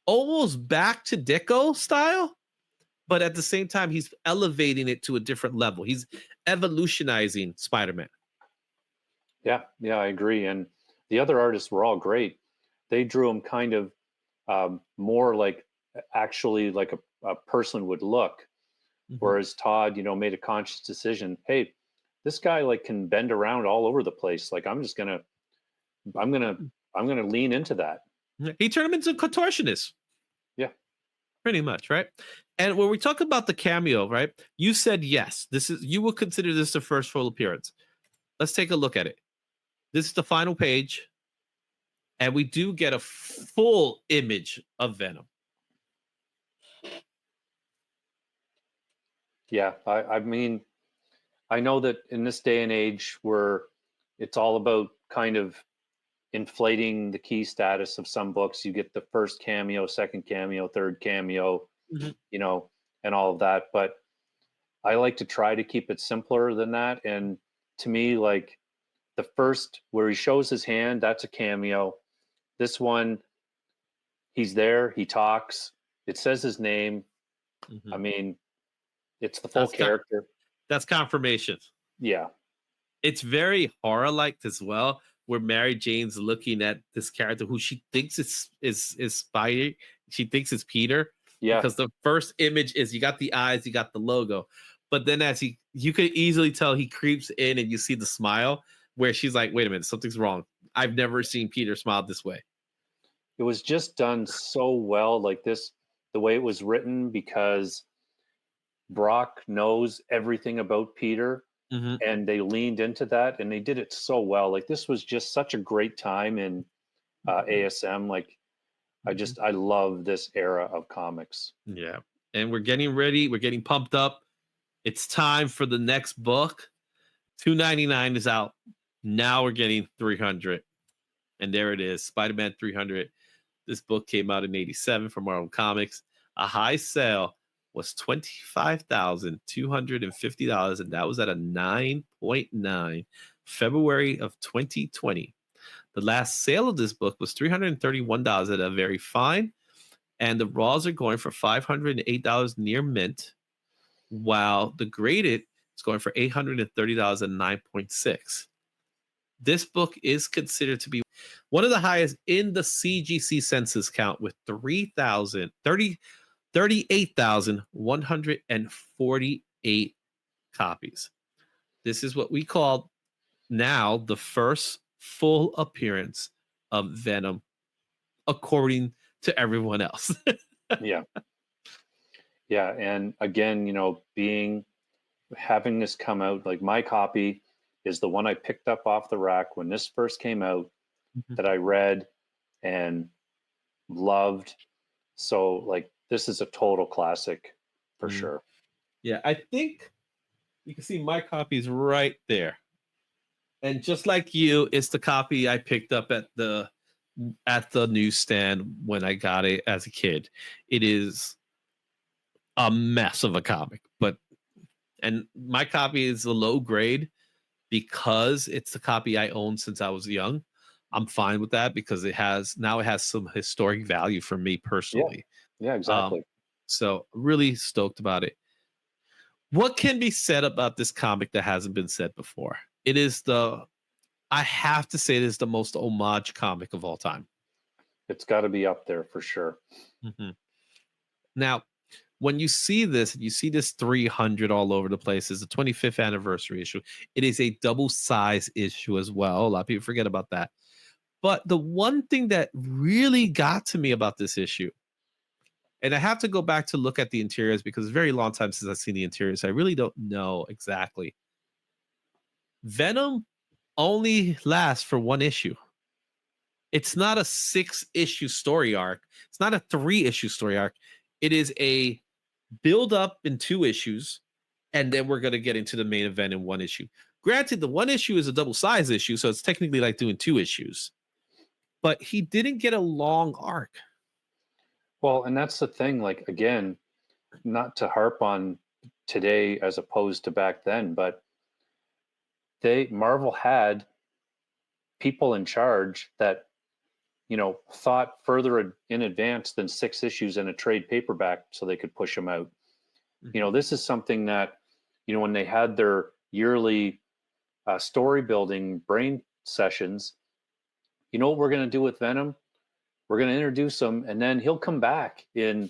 almost back to Ditko style, but at the same time he's elevating it to a different level. He's evolutionizing Spider-Man.
Yeah, I agree. And the other artists were all great. They drew him kind of more like actually like a person would look.
Mhm.
Whereas Todd, made a conscious decision. Hey, this guy like can bend around all over the place. Like I'm gonna lean into that.
He turned him into a contortionist.
Yeah.
Pretty much, right? And when we talk about the cameo, right? You said yes. You will consider this the first full appearance. Let's take a look at it. This is the final page, and we do get a full image of Venom.
Yeah, I mean, I know that in this day and age where it's all about kind of inflating the key status of some books, you get the first cameo, second cameo, third cameo,
Mhm.
And all of that. But I like to try to keep it simpler than that. And to me, like the first where he shows his hand, that's a cameo. This one, he's there, he talks, it says his name.
Mhm.
I mean, it's the full
That's
character.
That's confirmation.
Yeah.
It's very horror-like as well, where Mary Jane's looking at this character who she thinks is Spidey. She thinks it's Peter.
Yeah.
Because the first image is you got the eyes, you got the logo. But then as you could easily tell he creeps in and you see the smile where she's like, wait a minute, something's wrong. I've never seen Peter smile this way.
It was just done so well, like this, the way it was written, because Brock knows everything about Peter,
Mhm.
and they leaned into that and they did it so well. Like this was just such a great time in ASM. Like I love this era of comics.
Yeah. And we're getting ready. We're getting pumped up. It's time for the next book. 299 is out. Now we're getting 300. And there it is, Spider-Man 300. This book came out in 87 from Marvel Comics. A high sale was $25,250, and that was at a 9.9, February of 2020. The last sale of this book was $331 at a very fine, And the raws are going for $508 near mint, while the graded is going for $830 at 9.6. This book is considered to be one of the highest in the CGC census count with 38,148 copies. This is what we call now the first full appearance of Venom, according to everyone else.
Yeah. Yeah. And again, having this come out, like my copy is the one I picked up off the rack when this first came out, that I read and loved. So like this is a total classic for sure.
Yeah, I think you can see my copy is right there. And just like you, it's the copy I picked up at the newsstand when I got it as a kid. It is a mess of a comic, and my copy is a low grade because it's the copy I owned since I was young. I'm fine with that because it has some historic value for me personally.
Yeah, exactly.
So really stoked about it. What can be said about this comic that hasn't been said before? I have to say it is the most homage comic of all time.
It's got to be up there for sure.
Mm-hmm. Now, when you see this 300 all over the place, is the 25th anniversary issue. It is a double size issue as well. A lot of people forget about that. But the one thing that really got to me about this issue, and I have to go back to look at the interiors because it's a very long time since I've seen the interiors. I really don't know exactly. Venom only lasts for one issue. It's not a 6-issue story arc. It's not a 3-issue story arc. It is a build up in 2 issues, and then we're going to get into the main event in 1 issue. Granted, the 1 issue is a double size issue, so it's technically like doing 2 issues. But he didn't get a long arc.
Well, and that's the thing, like, again, not to harp on today as opposed to back then, but Marvel had people in charge that, thought further in advance than 6 issues in a trade paperback so they could push them out.
Mm-hmm.
This is something that, when they had their yearly story building brain sessions, what we're going to do with Venom? We're going to introduce him, and then he'll come back in,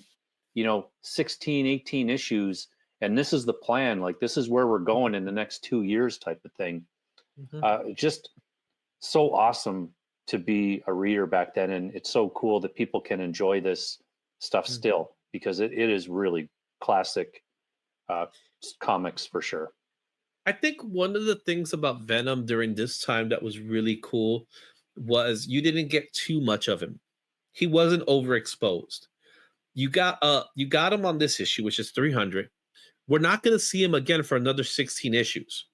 16, 18 issues. And this is the plan. Like, this is where we're going in the next 2 years type of thing. Mm-hmm. Just so awesome to be a reader back then. And it's so cool that people can enjoy this stuff still, because it is really classic comics for sure.
I think one of the things about Venom during this time that was really cool was you didn't get too much of him. He wasn't overexposed. You got him on this issue, which is 300. We're not going to see him again for another 16 issues.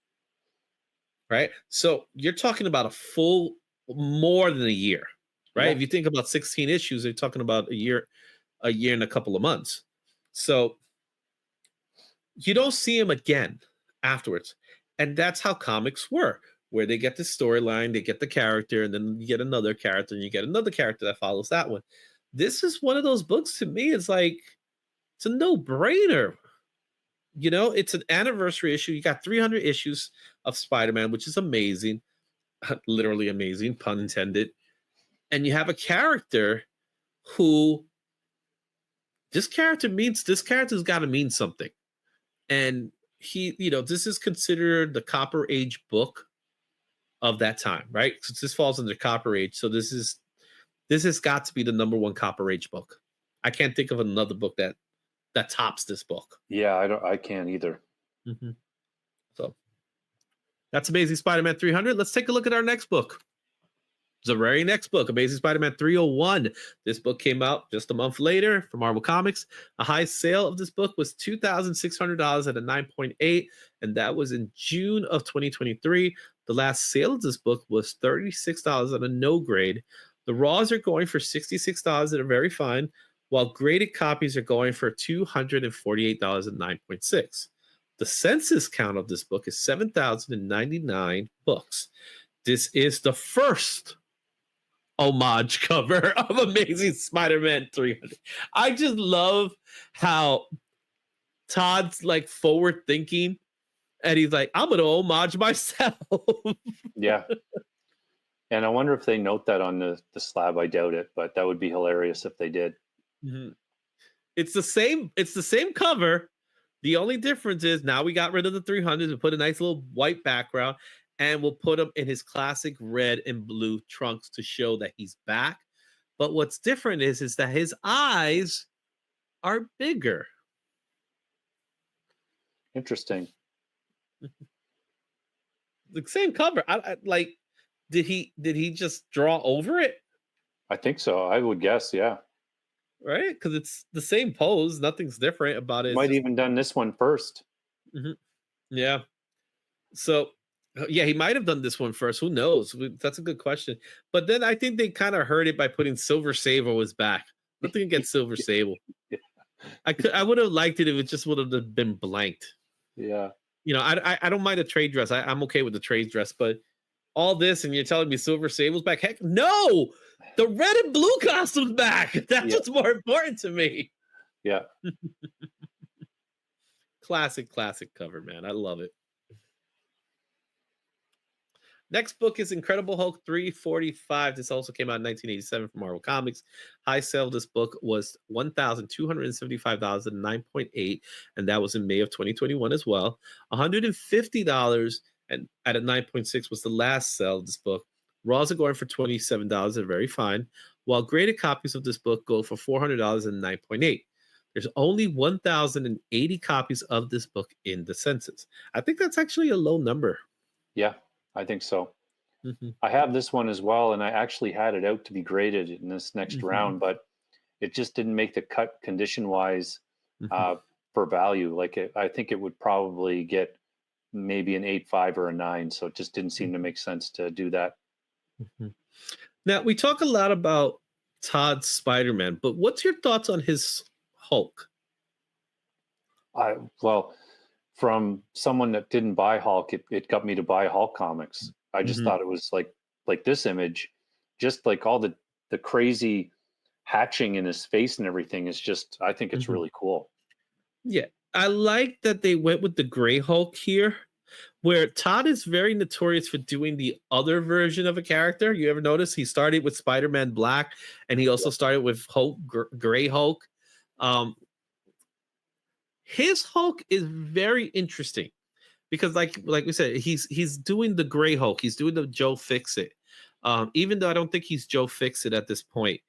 Right? So you're talking about a full more than a year, right? Yeah. If you think about 16 issues, they're talking about a year and a couple of months. So you don't see him again afterwards. And that's how comics were, where they get the storyline, they get the character, and then you get another character, and you get another character that follows that one. This is one of those books, to me, it's like, it's a no-brainer. It's an anniversary issue. You got 300 issues of Spider-Man, which is amazing. Literally amazing, pun intended. And you have a character who, this character's got to mean something. And this is considered the Copper Age book of that time, right? Since this falls under Copper Age, so this has got to be the number 1 Copper Age book. I can't think of another book that tops this book.
Yeah, I can't either.
Mm-hmm. So that's Amazing Spider-Man 300. Let's take a look at our next book. The very next book, Amazing Spider-Man 301. This book came out just a month later from Marvel Comics. A high sale of this book was $2,600 at a 9.8, and that was in June of 2023. The last sale of this book was $36 at a no grade. The raws are going for $66 at a very fine, while graded copies are going for $248 at 9.6. The census count of this book is 7,099 books. This is the first homage cover of Amazing Spider-Man 300. I just love how Todd's like forward thinking, and he's like, I'm gonna homage myself.
Yeah. And I wonder if they note that on the slab. I doubt it, but that would be hilarious if they did.
Mhm. It's the same. It's the same cover. The only difference is now we got rid of the 300s. We put a nice little white background, and we'll put him in his classic red and blue trunks to show that he's back. But what's different is that his eyes are bigger.
Interesting.
The same cover. I like. Did he just draw over it?
I think so. I would guess. Yeah.
Right? Because it's the same pose. Nothing's different about it. It's
Might
just,
even done this one first.
Mhm. Yeah. So, yeah, he might have done this one first. Who knows? That's a good question. But then I think they kind of heard it by putting Silver Sable was back. Nothing against Silver Sable.
Yeah.
I would have liked it if it just would have been blanked.
Yeah.
You know, I don't mind a trade dress. I'm okay with the trade dress, but all this and you're telling me Silver Sable's back? Heck, no! The red and blue costume's back. That's
Yeah.
what's more important to me.
Yeah.
Classic cover, man. I love it. Next book is Incredible Hulk 345. This also came out in 1987 from Marvel Comics. High sale of this book was $1,275 at 9.8, and that was in May of 2021 as well. $150 and at a 9.6 was the last sale of this book. Raws are going for $27. They're very fine, while graded copies of this book go for $400 and 9.8. There's only 1,080 copies of this book in the census. I think that's actually a low number.
Yeah. I think so.
Mm-hmm.
I have this one as well, and I actually had it out to be graded in this next round, but it just didn't make the cut condition wise for value. Like I think it would probably get maybe an 8.5 or a 9. So it just didn't seem to make sense to do that.
Now we talk a lot about Todd's Spider-Man, but what's your thoughts on his Hulk?
Well, from someone that didn't buy Hulk, it got me to buy Hulk comics. I just thought it was like this image, just like all the crazy hatching in his face and everything is just, I think it's really cool.
Yeah, I like that they went with the gray Hulk here, where Todd is very notorious for doing the other version of a character. You ever notice he started with Spider-Man Black, and he also started with Hulk, Gray Hulk. His Hulk is very interesting because, like we said, he's doing the Gray Hulk. He's doing the Joe Fix-It, even though I don't think he's Joe Fix-It at this point.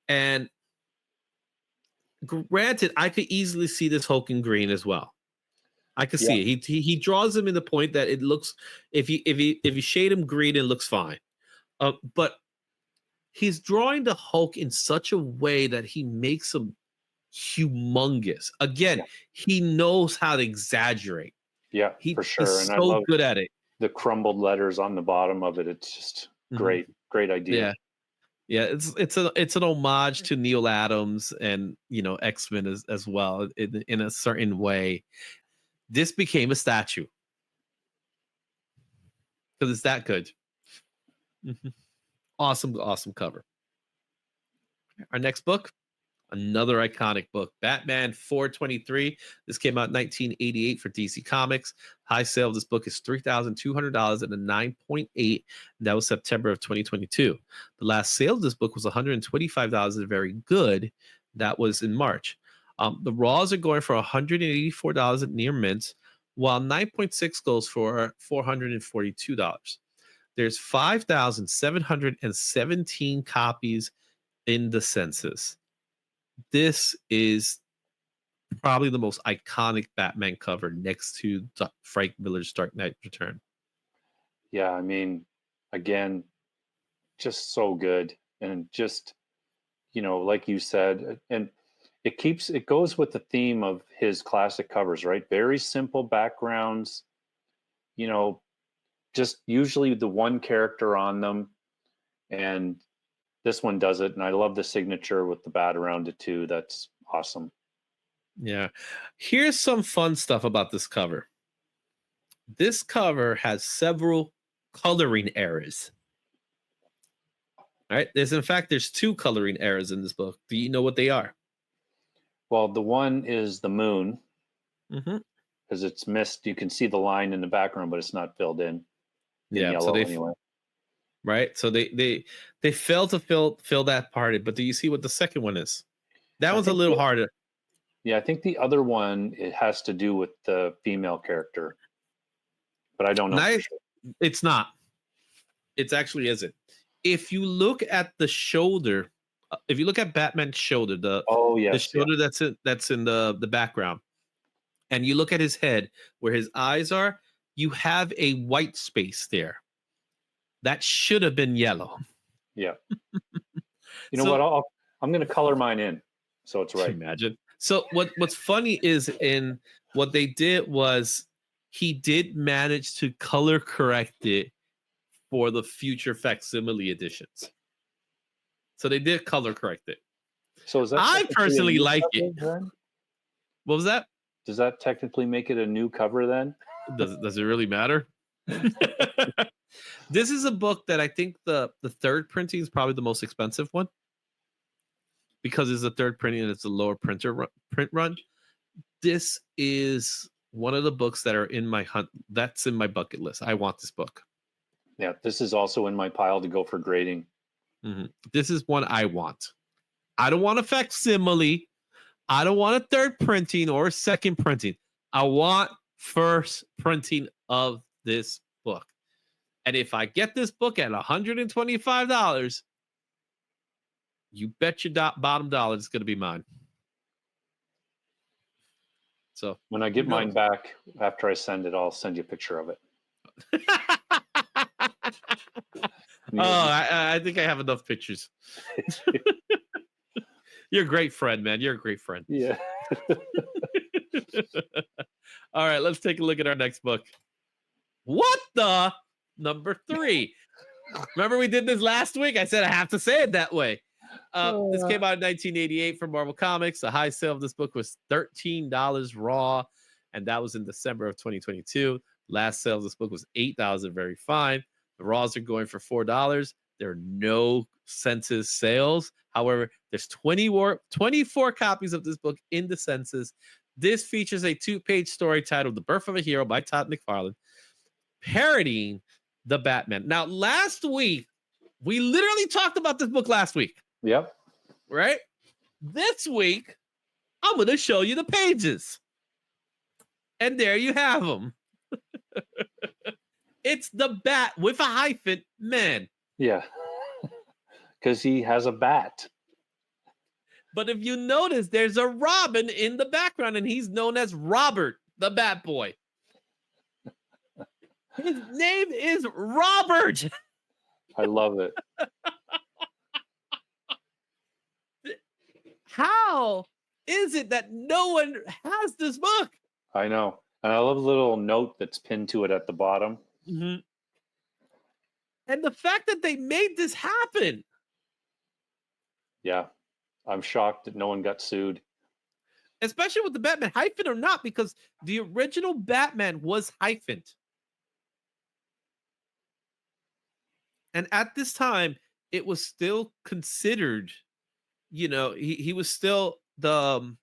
And granted, I could easily see this Hulk in green as well. I could see it. He draws him in the point that it looks if you shade him green, it looks fine. But he's drawing the Hulk in such a way that he makes him humongous. Again, he knows how to exaggerate.
Yeah, for sure.
He's so good at it.
The crumbled letters on the bottom of it. It's just great. Great idea.
Yeah, it's an homage to Neil Adams and X-Men as well in a certain way. This became a statue because it's that good. Awesome cover. Our next book, another iconic book, Batman 423. This came out in 1988 for DC Comics. High sale of this book is $3,200 at a 9.8. That was September of 2022. The last sale of this book was $125. Very good. That was in March. The raws are going for $184 at near mint, while 9.6 goes for $442. There's 5,717 copies in the census. This is probably the most iconic Batman cover next to Frank Miller's Dark Knight Return.
Yeah, I mean, again, just so good. And just, like you said, and it goes with the theme of his classic covers, right? Very simple backgrounds, just usually the one character on them. And this one does it. And I love the signature with the bat around it too. That's awesome.
Yeah. Here's some fun stuff about this cover. This cover has several coloring errors. All right? There's two coloring errors in this book. Do you know what they are?
Well, the one is the moon
Mm-hmm.
because it's missed. You can see the line in the background, but it's not filled in
Yeah, so
yellow anyway.
right? So they fail to fill that part in. But do you see what the second one is? That one's a little harder.
Yeah, I think the other one, it has to do with the female character, but I don't know. For sure.
It's not. It actually isn't. If you look at the shoulder, if you look at Batman's shoulder, the shoulder that's in the background, and you look at his head where his eyes are, you have a white space there. That should have been yellow.
Yeah. You know what? I'm going to color mine in, so it's right.
Imagine. So what's funny is in what they did was he did manage to color correct it for the future facsimile editions. So they did color correct it.
So is that
I personally like it.
Then?
What was that?
Does that technically make it a new cover then?
Does it really matter? This is a book that I think the third printing is probably the most expensive one because it's the third printing and it's a lower print run. This is one of the books that are in my that's in my bucket list. I want this book.
Yeah, this is also in my pile to go for grading.
Mm-hmm. This is one I want. I don't want a facsimile. I don't want a third printing or a second printing. I want first printing of this book. And if I get this book at $125, you bet your bottom dollar it's going to be mine. So
when I get mine back after I send it, I'll send you a picture of it.
I think I have enough pictures. You're a great friend, man. You're a great friend.
Yeah.
All right, let's take a look at our next book. What the? Number 3. Remember we did this last week? I said I have to say it that way. This came out in 1988 from Marvel Comics. The high sale of this book was $13 raw, and that was in December of 2022. Last sale of this book was $8 very fine. The raws are going for $4. There are no census sales. However, there's 24 copies of this book in the census. This features a 2-page story titled The Birth of a Hero by Todd McFarlane, parodying the Batman. Now, last week, we literally talked about this book last week.
Yep.
Right? This week, I'm going to show you the pages. And there you have them. It's the Bat with a hyphen, man.
Yeah. Because he has a bat.
But if you notice, there's a Robin in the background, and he's known as Robert, the Bat Boy. His name is Robert.
I love it.
How is it that no one has this book?
I know. And I love the little note that's pinned to it at the bottom.
Mm-hmm. And the fact that they made this happen.
Yeah. I'm shocked that no one got sued.
Especially with the Batman, hyphen or not, because the original Batman was hyphened. And at this time, it was still considered, he was still the,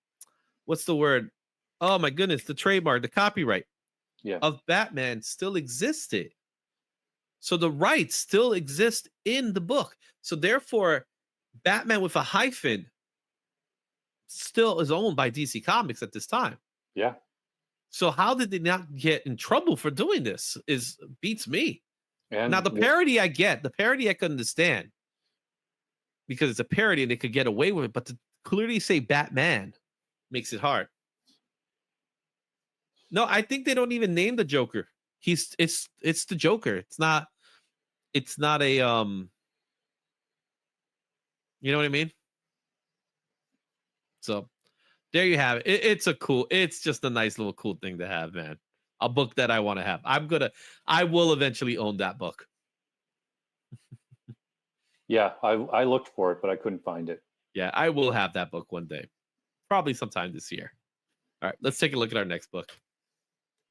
what's the word? Oh my goodness, the trademark, the copyright of Batman still existed. So the rights still exist in the book. So therefore, Batman with a hyphen still is owned by DC Comics at this time.
Yeah.
So how did they not get in trouble for doing this? Beats me.
And
now the parody I get, the parody I can understand because it's a parody and they could get away with it, but to clearly say Batman makes it hard. No, I think they don't even name the Joker. It's the Joker. It's not a you know what I mean? So there you have it. It's just a nice little cool thing to have, man. A book that I want to have. I will eventually own that book.
Yeah, I looked for it, but I couldn't find it.
Yeah, I will have that book one day. Probably sometime this year. All right, let's take a look at our next book.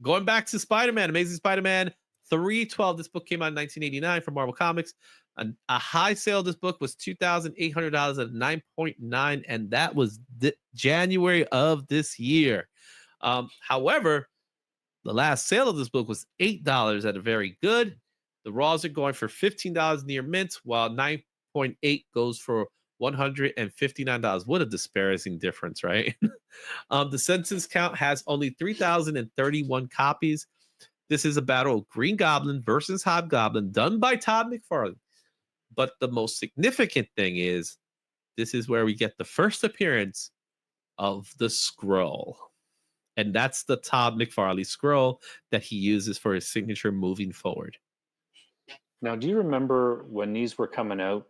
Going back to Spider-Man, Amazing Spider-Man 312. This book came out in 1989 from Marvel Comics. A high sale of this book was $2,800 at 9.9, and that was January of this year. However, the last sale of this book was $8 at a very good. The raws are going for $15 near mint, while 9.8 goes for $159. What a disparaging difference, right? The census count has only 3,031 copies. This is a battle of Green Goblin versus Hobgoblin done by Todd McFarlane. But the most significant thing is this is where we get the first appearance of the Skrull. And that's the Todd McFarlane Skrull that he uses for his signature moving forward.
Now, do you remember when these were coming out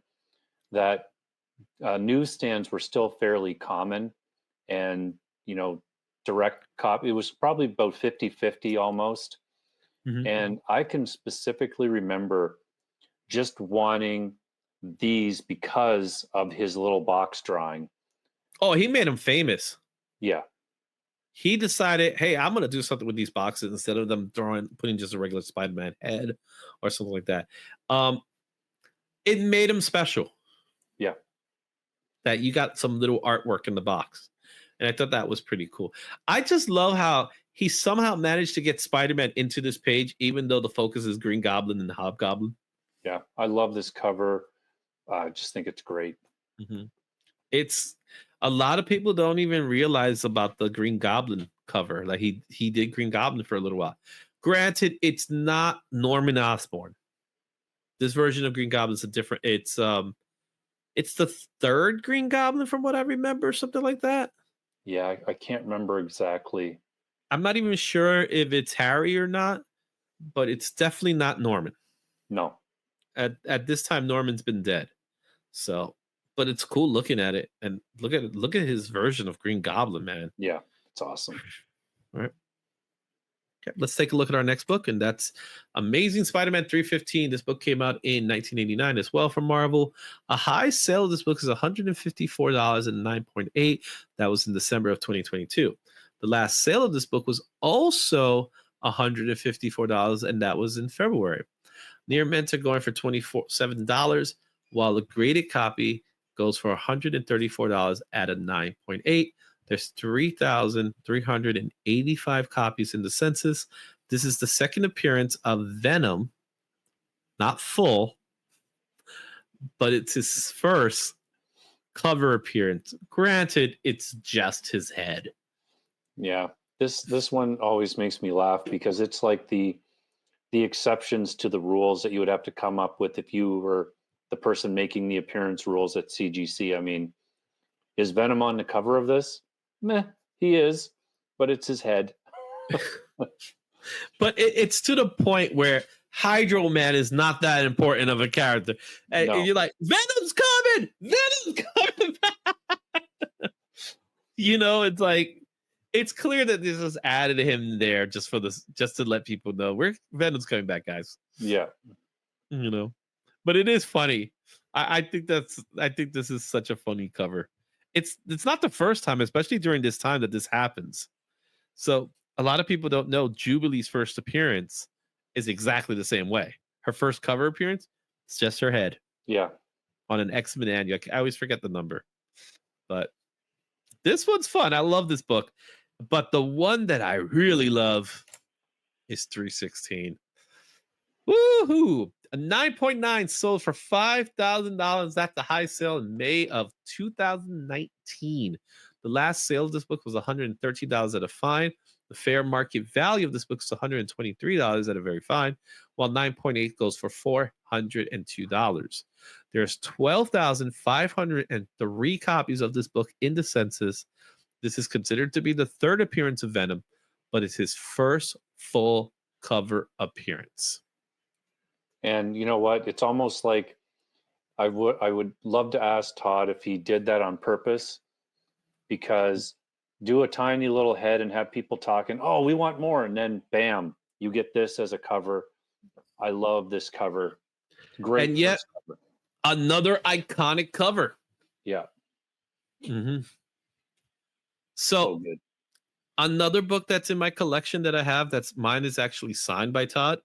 that newsstands were still fairly common and, direct copy? It was probably about 50-50 almost. Mm-hmm. And I can specifically remember just wanting these because of his little box drawing.
Oh, he made them famous.
Yeah.
He decided, hey, I'm going to do something with these boxes instead of them putting just a regular Spider-Man head or something like that. It made him special.
Yeah.
That you got some little artwork in the box. And I thought that was pretty cool. I just love how he somehow managed to get Spider-Man into this page, even though the focus is Green Goblin and Hobgoblin.
Yeah, I love this cover. I just think it's great.
Mm-hmm. It's a lot of people don't even realize about the Green Goblin cover. Like he did Green Goblin for a little while. Granted, it's not Norman Osborn. This version of Green Goblin is a different. It's the third Green Goblin from what I remember, something like that.
Yeah, I can't remember exactly.
I'm not even sure if it's Harry or not, but it's definitely not Norman.
No.
At this time, Norman's been dead. So, but it's cool looking at it, and look at his version of Green Goblin, man.
Yeah, it's awesome.
All right. Okay, let's take a look at our next book, and that's Amazing Spider-Man 315. This book came out in 1989 as well from Marvel. A high sale of this book is $154 at 9.8. That was in December of 2022. The last sale of this book was also $154, and that was in February. Near mint are going for $27, while the graded copy goes for $134 at a 9.8. There's 3,385 copies in the census. This is the second appearance of Venom, not full, but it's his first cover appearance. Granted, it's just his head.
Yeah, this one always makes me laugh because it's like the exceptions to the rules that you would have to come up with if you were the person making the appearance rules at CGC. I mean, is Venom on the cover of this? Meh, he is, but it's his head.
But it's to the point where Hydro Man is not that important of a character. And,
No.
and you're like, Venom's coming! Venom's coming back! It's like, it's clear that this is added him there just to let people know Venom's coming back, guys.
Yeah.
But it is funny. I think this is such a funny cover. It's not the first time, especially during this time, that this happens. So a lot of people don't know Jubilee's first appearance is exactly the same way. Her first cover appearance, it's just her head.
Yeah.
On an X-Men annual. I always forget the number. But this one's fun. I love this book. But the one that I really love is 316. Woohoo! A 9.9 sold for $5,000. That's the high sale in May of 2019. The last sale of this book was $113 at a fine. The fair market value of this book is $123 at a very fine, while 9.8 goes for $402. There's 12,503 copies of this book in the census. This is considered to be the third appearance of Venom, but it's his first full cover appearance.
And you know what? It's almost like I would love to ask Todd if he did that on purpose, because do a tiny little head and have people talking, oh, we want more. And then bam, you get this as a cover. I love this cover. Great.
And yet
cover.
Another iconic cover.
Yeah.
Mm-hmm. So
good.
Another book that's in my collection that I have, mine is actually signed by Todd.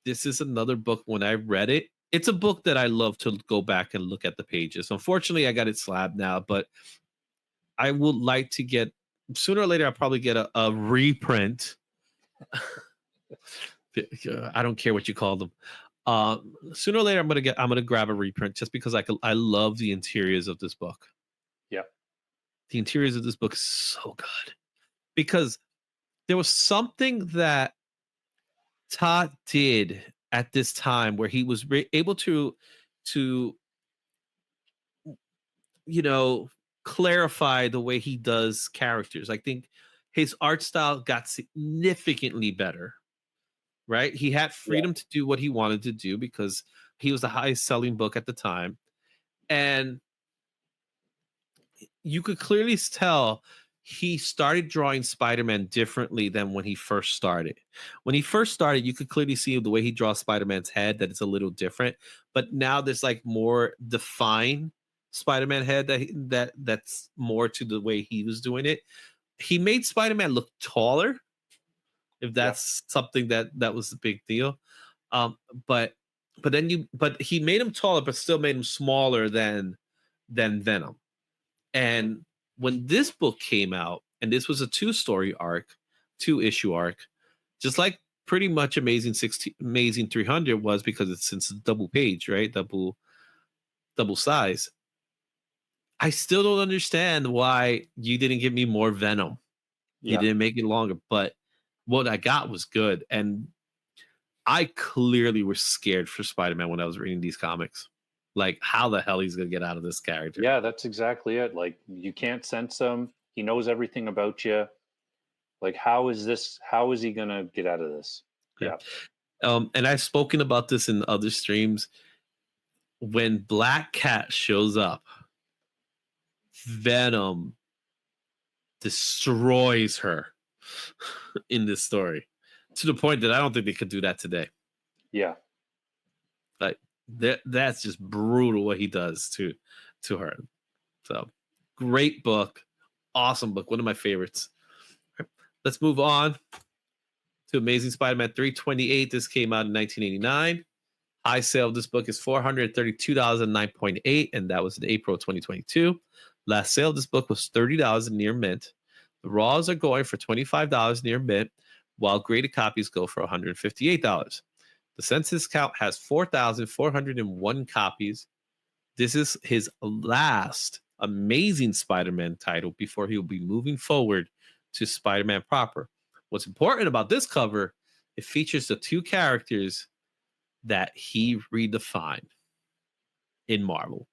this is another book. When I read it, it's a book that I love to go back and look at the pages. Unfortunately, I got it slabbed now, but I would like to get, sooner or later, I'll probably get a reprint. I don't care what you call them. Sooner or later, I'm gonna grab a reprint just because I love the interiors of this book.
Yeah.
The interiors of this book is so good because there was something that Todd did at this time where he was able to you know, clarify the way he does characters. I think his art style got significantly better, right? He had
Yeah.
freedom to do what he wanted to do because he was the highest selling book at the time. And you could clearly tell he started drawing Spider-Man differently than when he first started. When he first started, you could clearly see the way he draws Spider-Man's head that it's a little different. But now there's like more defined Spider-Man head that's more to the way he was doing it. He made Spider-Man look taller, if that's something that was a big deal. Um, but but he made him taller, but still made him smaller than Venom. And when this book came out, and this was a 2-story arc, 2-issue arc, just like pretty much Amazing 300 was, because it's double page, right? Double size. I still don't understand why you didn't give me more Venom. You
Yeah.
didn't make it longer, but what I got was good. And I clearly was scared for Spider-Man when I was reading these comics. Like, how the hell he's gonna get out of this character?
Yeah, that's exactly it. Like, you can't sense him. He knows everything about you. Like, how is he gonna get out of this?
Yeah.
Yeah.
And I've spoken about this in other streams. When Black Cat shows up, Venom destroys her in this story, to the point that I don't think they could do that today.
Yeah.
Like, that's just brutal what he does to her. So, great book, awesome book, one of my favorites. Let's move on to Amazing Spider-Man 328. This came out in 1989. High sale of this book is $432.09.8, and that was in April 2022. Last sale of this book was $30 near mint. The raws are going for $25 near mint, while graded copies go for $158. The census count has 4,401 copies. This is his last Amazing Spider-Man title before he will be moving forward to Spider-Man proper. What's important about this cover, it features the 2 characters that he redefined in Marvel.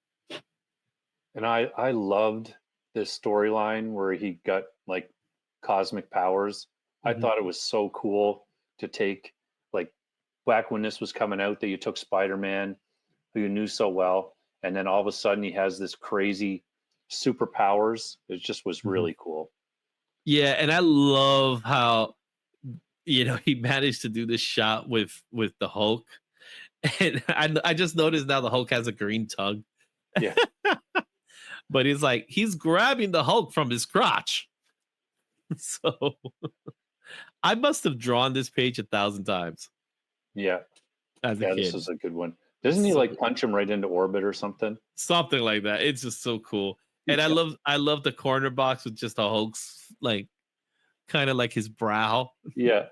And I loved this storyline where he got like cosmic powers. I thought it was so cool to take, like, back when this was coming out, that you took Spider-Man, who you knew so well, and then all of a sudden he has this crazy superpowers. It just was really cool.
Yeah, and I love how he managed to do this shot with the Hulk. And I just noticed now the Hulk has a green tongue.
Yeah.
But he's grabbing the Hulk from his crotch. So I must have drawn this page 1,000 times.
Yeah.
As a kid.
This is a good one. Doesn't he like punch him right into orbit or something?
Something like that. It's just so cool. And I love the corner box with just the Hulk's, like, kind of like his brow.
Yeah.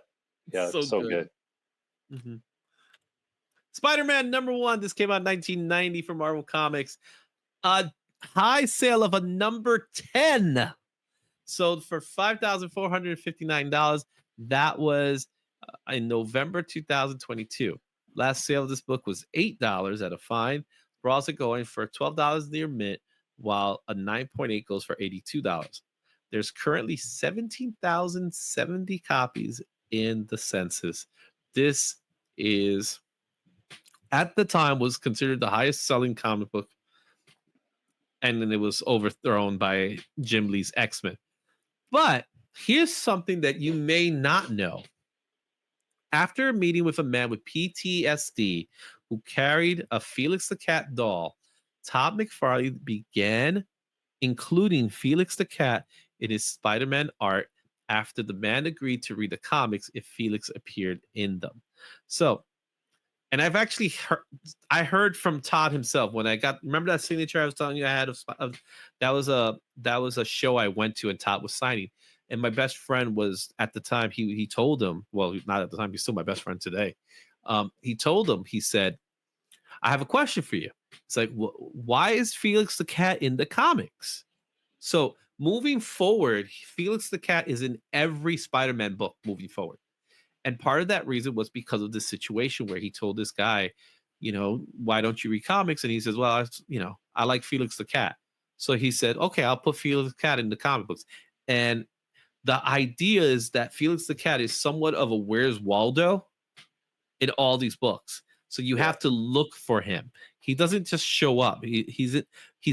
Yeah. So good.
Mm-hmm. Spider-Man #1. This came out in 1990 from Marvel Comics. A high sale of a number 10. Sold for $5,459. That was in November 2022. Last sale of this book was $8 at a fine. We're also going for $12 near mint, while a 9.8 goes for $82. There's currently 17,070 copies in the census. This is, at the time, was considered the highest selling comic book, and then it was overthrown by Jim Lee's X-Men. But here's something that you may not know. After a meeting with a man with PTSD who carried a Felix the Cat doll, Todd McFarlane began including Felix the Cat in his Spider-Man art after the man agreed to read the comics if Felix appeared in them. So And I've actually heard from Todd himself when I got, remember that signature I was telling you I had of that was a show I went to and Todd was signing. And my best friend was at the time, he told him, well, not at the time, he's still my best friend today. He told him, he said, I have a question for you. It's like, why is Felix the Cat in the comics? So moving forward, Felix the Cat is in every Spider-Man book moving forward. And part of that reason was because of this situation where he told this guy, you know, why don't you read comics? And he says, well, I like Felix the Cat. So he said, okay, I'll put Felix the Cat in the comic books. And the idea is that Felix the Cat is somewhat of a Where's Waldo in all these books. So you have to look for him. He doesn't just show up. He's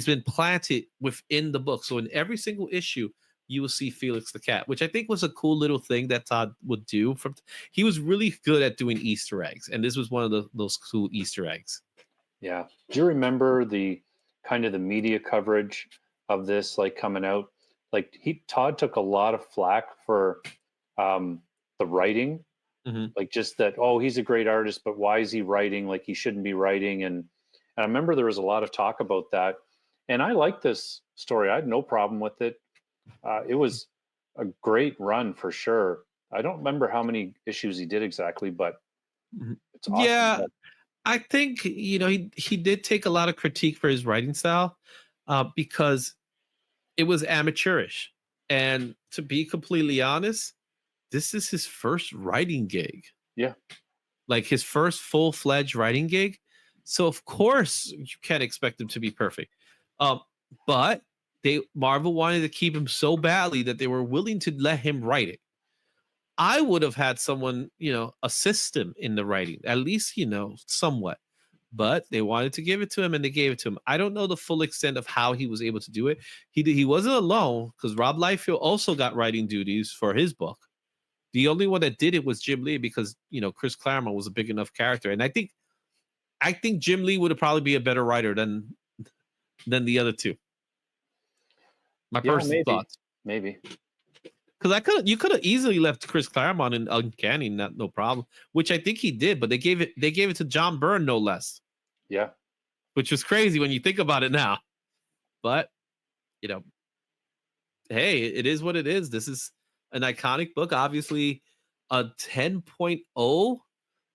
been planted within the book. So in every single issue, you will see Felix the Cat, which I think was a cool little thing that Todd would do. He was really good at doing Easter eggs, and this was one of those cool Easter eggs.
Yeah. Do you remember the kind of the media coverage of this, like coming out? Like Todd took a lot of flack for the writing, like just that. Oh, he's a great artist, but why is he writing? Like he shouldn't be writing. And I remember there was a lot of talk about that. And I like this story. I had no problem with it. It was a great run for sure. I don't remember how many issues he did exactly, but it's awesome.
Yeah, I think he did take a lot of critique for his writing style because it was amateurish. And to be completely honest, this is his first writing gig.
Yeah,
like his first full-fledged writing gig. So of course you can't expect him to be perfect. But Marvel wanted to keep him so badly that they were willing to let him write it. I would have had someone, assist him in the writing, at least, somewhat. But they wanted to give it to him, and they gave it to him. I don't know the full extent of how he was able to do it. He wasn't alone, because Rob Liefeld also got writing duties for his book. The only one that did it was Jim Lee, because Chris Claremont was a big enough character, and I think Jim Lee would have probably be a better writer than the other two. My personal thoughts.
Maybe.
Because you could have easily left Chris Claremont in Uncanny, no problem. Which I think he did, but they gave it to John Byrne, no less.
Yeah.
Which was crazy when you think about it now. But hey, it is what it is. This is an iconic book. Obviously, a 10.0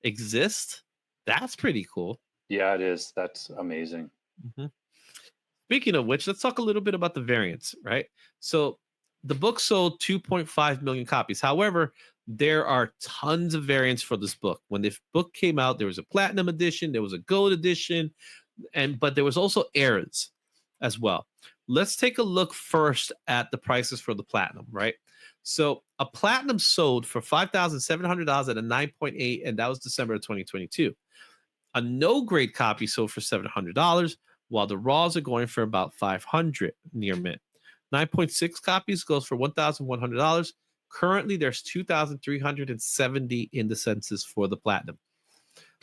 exists. That's pretty cool.
Yeah, it is. That's amazing.
Mm-hmm. Speaking of which, let's talk a little bit about the variants, right? So the book sold 2.5 million copies. However, there are tons of variants for this book. When this book came out, there was a platinum edition, there was a gold edition, but there was also eras as well. Let's take a look first at the prices for the platinum, right? So a platinum sold for $5,700 at a 9.8, and that was December of 2022. A no-grade copy sold for $700, while the raws are going for about $500 near mint. 9.6 copies goes for $1,100. Currently, there's 2,370 in the census for the platinum.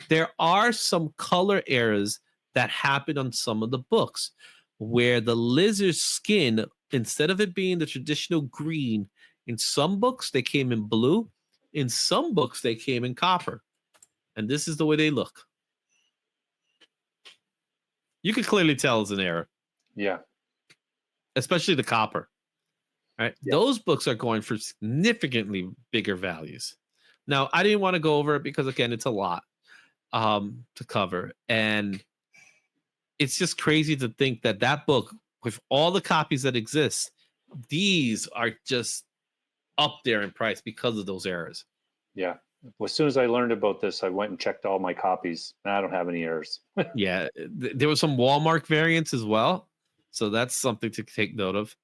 There are some color errors that happen on some of the books, where the lizard skin, instead of it being the traditional green, in some books they came in blue, in some books they came in copper. And this is the way they look. You can clearly tell it's an error.
Yeah.
Especially the copper. Right? Yeah. Those books are going for significantly bigger values. Now, I didn't want to go over it because, again, it's a lot to cover. And it's just crazy to think that book, with all the copies that exist, these are just up there in price because of those errors.
Yeah. Well, as soon as I learned about this, I went and checked all my copies. I don't have any errors.
Yeah. There was some Walmart variants as well. So that's something to take note of.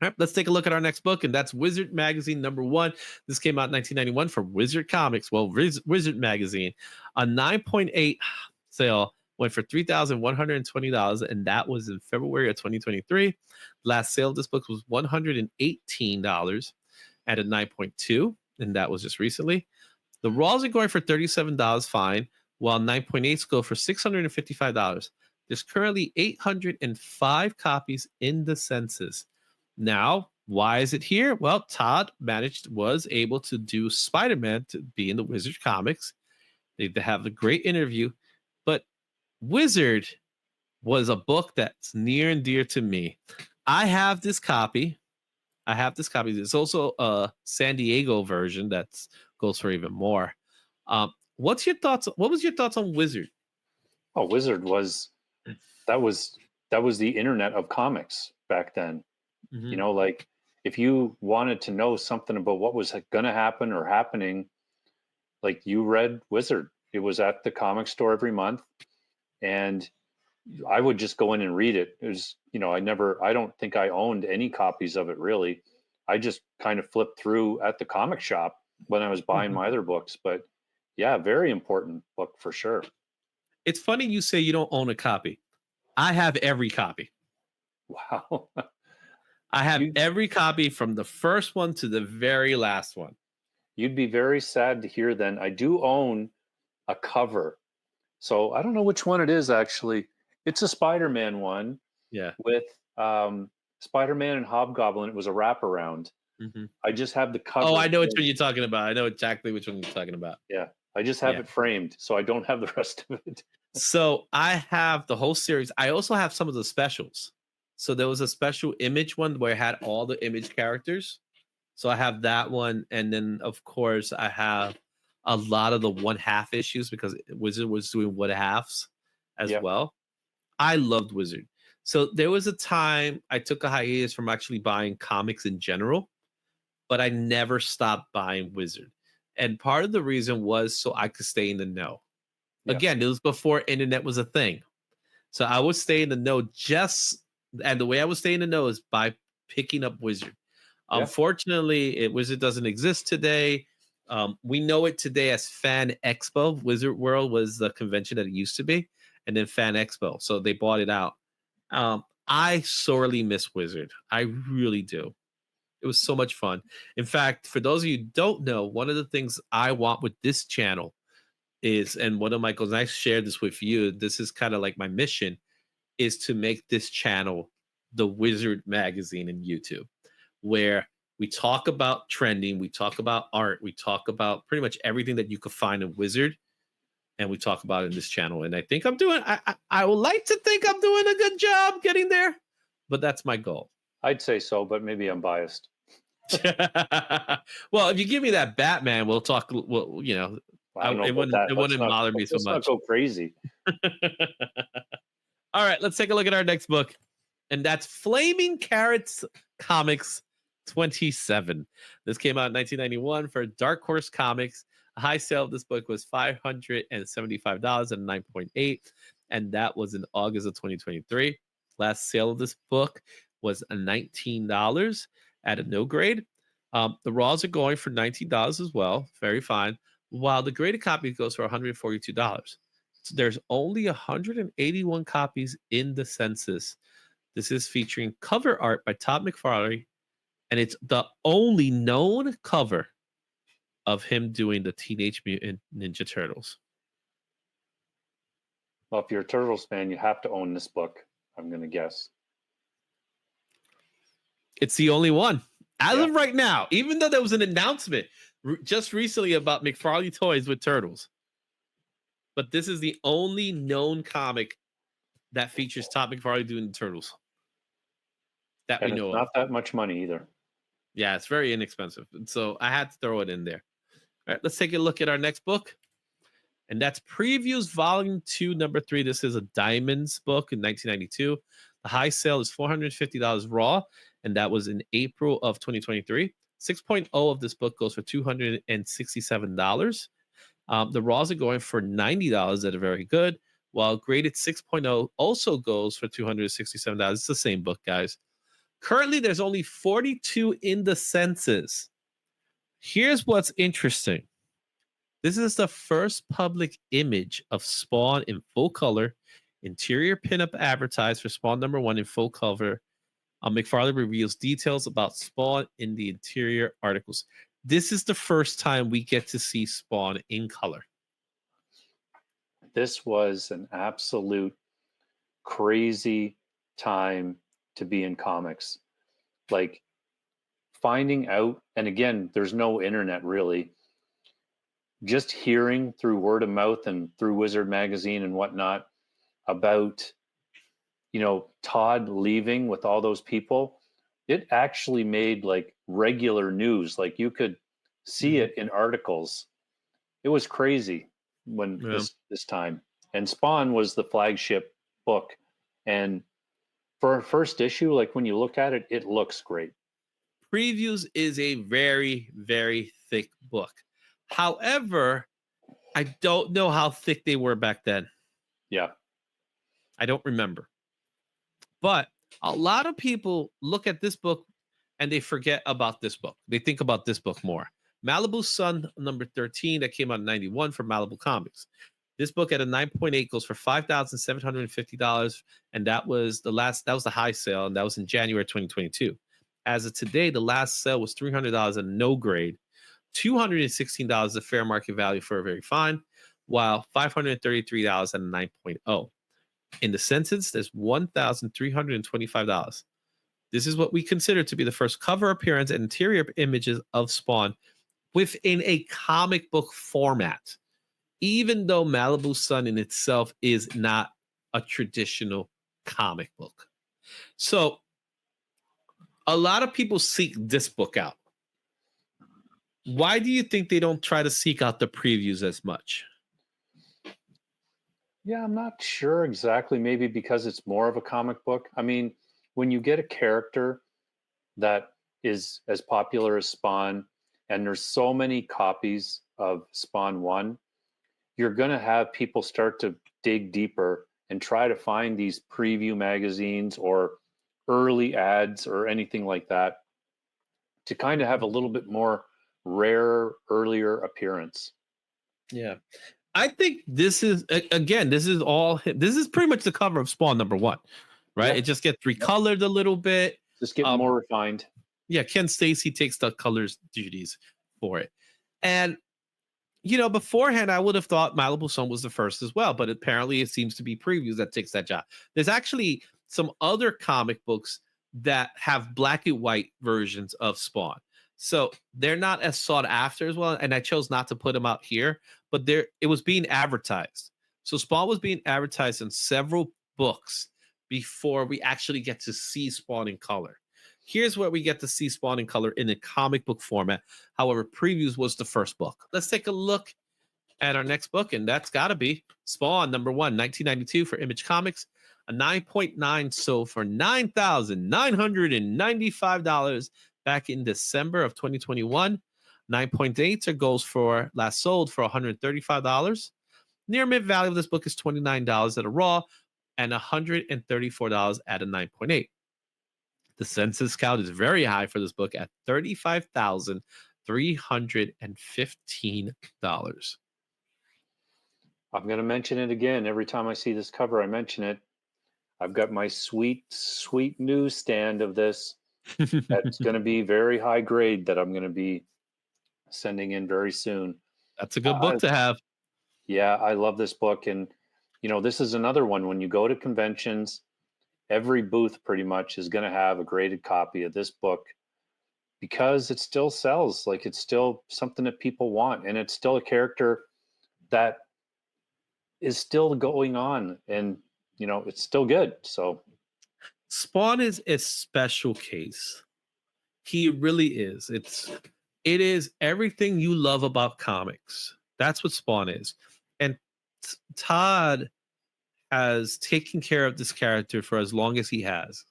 All right, let's take a look at our next book, and that's Wizard Magazine #1. This came out in 1991 from Wizard Comics. Well, Wizard Magazine. A 9.8 sale went for $3,120, and that was in February of 2023. Last sale of this book was $118 at a 9.2, and that was just recently. The raws are going for $37 fine, while 9.8s go for $655. There's currently 805 copies in the census. Now, why is it here? Well, Todd was able to do Spider-Man to be in the Wizard Comics, They have a great interview, but Wizard was a book that's near and dear to me. I have this copy. There's also a San Diego version that goes for even more. What's your thoughts? What was your thoughts on Wizard?
Oh, Wizard was that was that was the internet of comics back then. You
Mm-hmm.
know, like if you wanted to know something about what was going to happen or happening, like you read Wizard. It was at the comic store every month, and I would just go in and read it. It was, I don't think I owned any copies of it really. I just kind of flipped through at the comic shop when I was buying my other books. But yeah, very important book for sure.
It's funny you say you don't own a copy. I have every copy.
Wow.
I have
you,
every copy from the first one to the very last one.
you'd be very sad to hear then. I do own a cover. So I don't know which one it is actually. It's a Spider-Man one
Yeah.
with Spider-Man and Hobgoblin. It was a wraparound.
Mm-hmm.
I just have the cover.
Oh, I know which one you're talking about. I know exactly which one you're talking about.
Yeah, I just have it framed, so I don't have the rest of it.
So I have the whole series. I also have some of the specials. So there was a special Image one where it had all the Image characters. So I have that one, and then of course I have a lot of the 1/2 issues because Wizard was doing 1/2s as
Yeah,
well. I loved Wizard. So there was a time I took a hiatus from actually buying comics in general, but I never stopped buying Wizard. And part of the reason was so I could stay in the know.
yeah,
Again, it was before internet was a thing. So I would stay in the know and the way I would stay in the know is by picking up Wizard.
yeah,
Unfortunately, Wizard doesn't exist today. We know it today as Fan Expo. Wizard World was the convention that it used to be, and then Fan Expo. So they bought it out. I sorely miss Wizard. I really do. It was so much fun. In fact, for those of you who don't know, one of the things I want with this channel is, and one of my goals, and I shared this with you, this is kind of like my mission, is to make this channel the Wizard magazine in YouTube, where we talk about trending, we talk about art, we talk about pretty much everything that you could find in Wizard, and we talk about it in this channel. And I think I would like to think I'm doing a good job getting there, but that's my goal.
I'd say so, but maybe I'm biased.
Well, if you give me that Batman, we'll talk. Well,
I don't know
it
about that.
wouldn't bother me so
Let's not
much.
go crazy.
All right, let's take a look at our next book, and that's Flaming Carrots Comics 27. This came out in 1991 for Dark Horse Comics. A high sale of this book was $575 and 9.8, and that was in August of 2023. Last sale of this book was $19 at a no grade. The raws are going for $19 as well. Very fine. While the graded copy goes for $142. So there's only 181 copies in the census. This is featuring cover art by Todd McFarlane, and it's the only known cover of him doing the Teenage Mutant Ninja Turtles.
Well, if you're a Turtles fan, you have to own this book, I'm going to guess.
It's the only one. As of right now, even though there was an announcement just recently about McFarlane toys with turtles. But this is the only known comic that features Todd McFarlane doing the turtles that we
And
know
it's not
of.
that much money either.
Yeah, it's very inexpensive. So I had to throw it in there. All right, let's take a look at our next book. And that's Previews Volume 2, Number 3. This is a Diamonds book in 1992. The high sale is $450 raw, and that was in April of 2023. 6.0 of this book goes for $267. The raws are going for $90 that are very good, while graded 6.0 also goes for $267. It's the same book, guys. Currently, there's only 42 in the census. Here's what's interesting. This is the first public image of Spawn in full color. Interior pinup advertised for Spawn #1 in full cover. McFarlane reveals details about Spawn in the interior articles. This is the first time we get to see Spawn in color.
This was an absolute crazy time to be in comics. Like finding out, and again, there's no internet really. just hearing through word of mouth and through Wizard Magazine and whatnot about, Todd leaving with all those people, it actually made like regular news. Like you could see
Mhm.
it in articles. It was crazy when
Yeah.
this time. And Spawn was the flagship book. And for a first issue, like when you look at it, it looks great.
Previews is a very, very thick book. However, I don't know how thick they were back then.
Yeah.
I don't remember. But a lot of people look at this book and they forget about this book. They think about this book more. Malibu Sun number 13 that came out in 91 from Malibu Comics. This book at a 9.8 goes for $5,750, and that was the high sale, and that was in January 2022. As of today, the last sale was $300 at no grade, $216 a fair market value for a very fine, while $533 at a 9.0. In the sentence, there's $1,325. This is what we consider to be the first cover appearance and interior images of Spawn within a comic book format, even though Malibu Sun in itself is not a traditional comic book. So a lot of people seek this book out. Why do you think they don't try to seek out the previews as much?
Yeah, I'm not sure exactly. Maybe because it's more of a comic book. I mean, when you get a character that is as popular as Spawn, and there's so many copies of Spawn 1, you're going to have people start to dig deeper and try to find these preview magazines or early ads or anything like that to kind of have a little bit more rare, earlier appearance.
Yeah. I think this is this is pretty much the cover of Spawn number 1, right?
Yeah.
It just gets
Yep.
recolored a little bit.
Just getting more refined.
Yeah, Ken Stacy takes the colors duties for it. And beforehand, I would have thought Malibu Sun was the first as well, but apparently it seems to be previews that takes that job. There's actually some other comic books that have black and white versions of Spawn. So they're not as sought after as well. And I chose not to put them out here, but it was being advertised. So Spawn was being advertised in several books before we actually get to see Spawn in color. Here's where we get to see Spawn in color in a comic book format. However, Previews was the first book. Let's take a look at our next book, and that's got to be Spawn number 1, 1992 for Image Comics. A 9.9 sold for $9,995 back in December of 2021. 9.8 goes for last sold for $135. Near mid value of this book is $29 at a raw and $134 at a 9.8. The census count is very high for this book at $35,315.
I'm going to mention it again. Every time I see this cover, I mention it. I've got my sweet, sweet newsstand of this. That's going to be very high grade that I'm going to be sending in very soon.
That's a good book to have.
Yeah, I love this book. And, this is another one. When you go to conventions, every booth pretty much is going to have a graded copy of this book because it still sells. Like it's still something that people want. And it's still a character that is still going on. And, it's still good. So
Spawn is a special case. He really is. It is everything you love about comics. That's what Spawn is. And Todd has taken care of this character for as long as he has.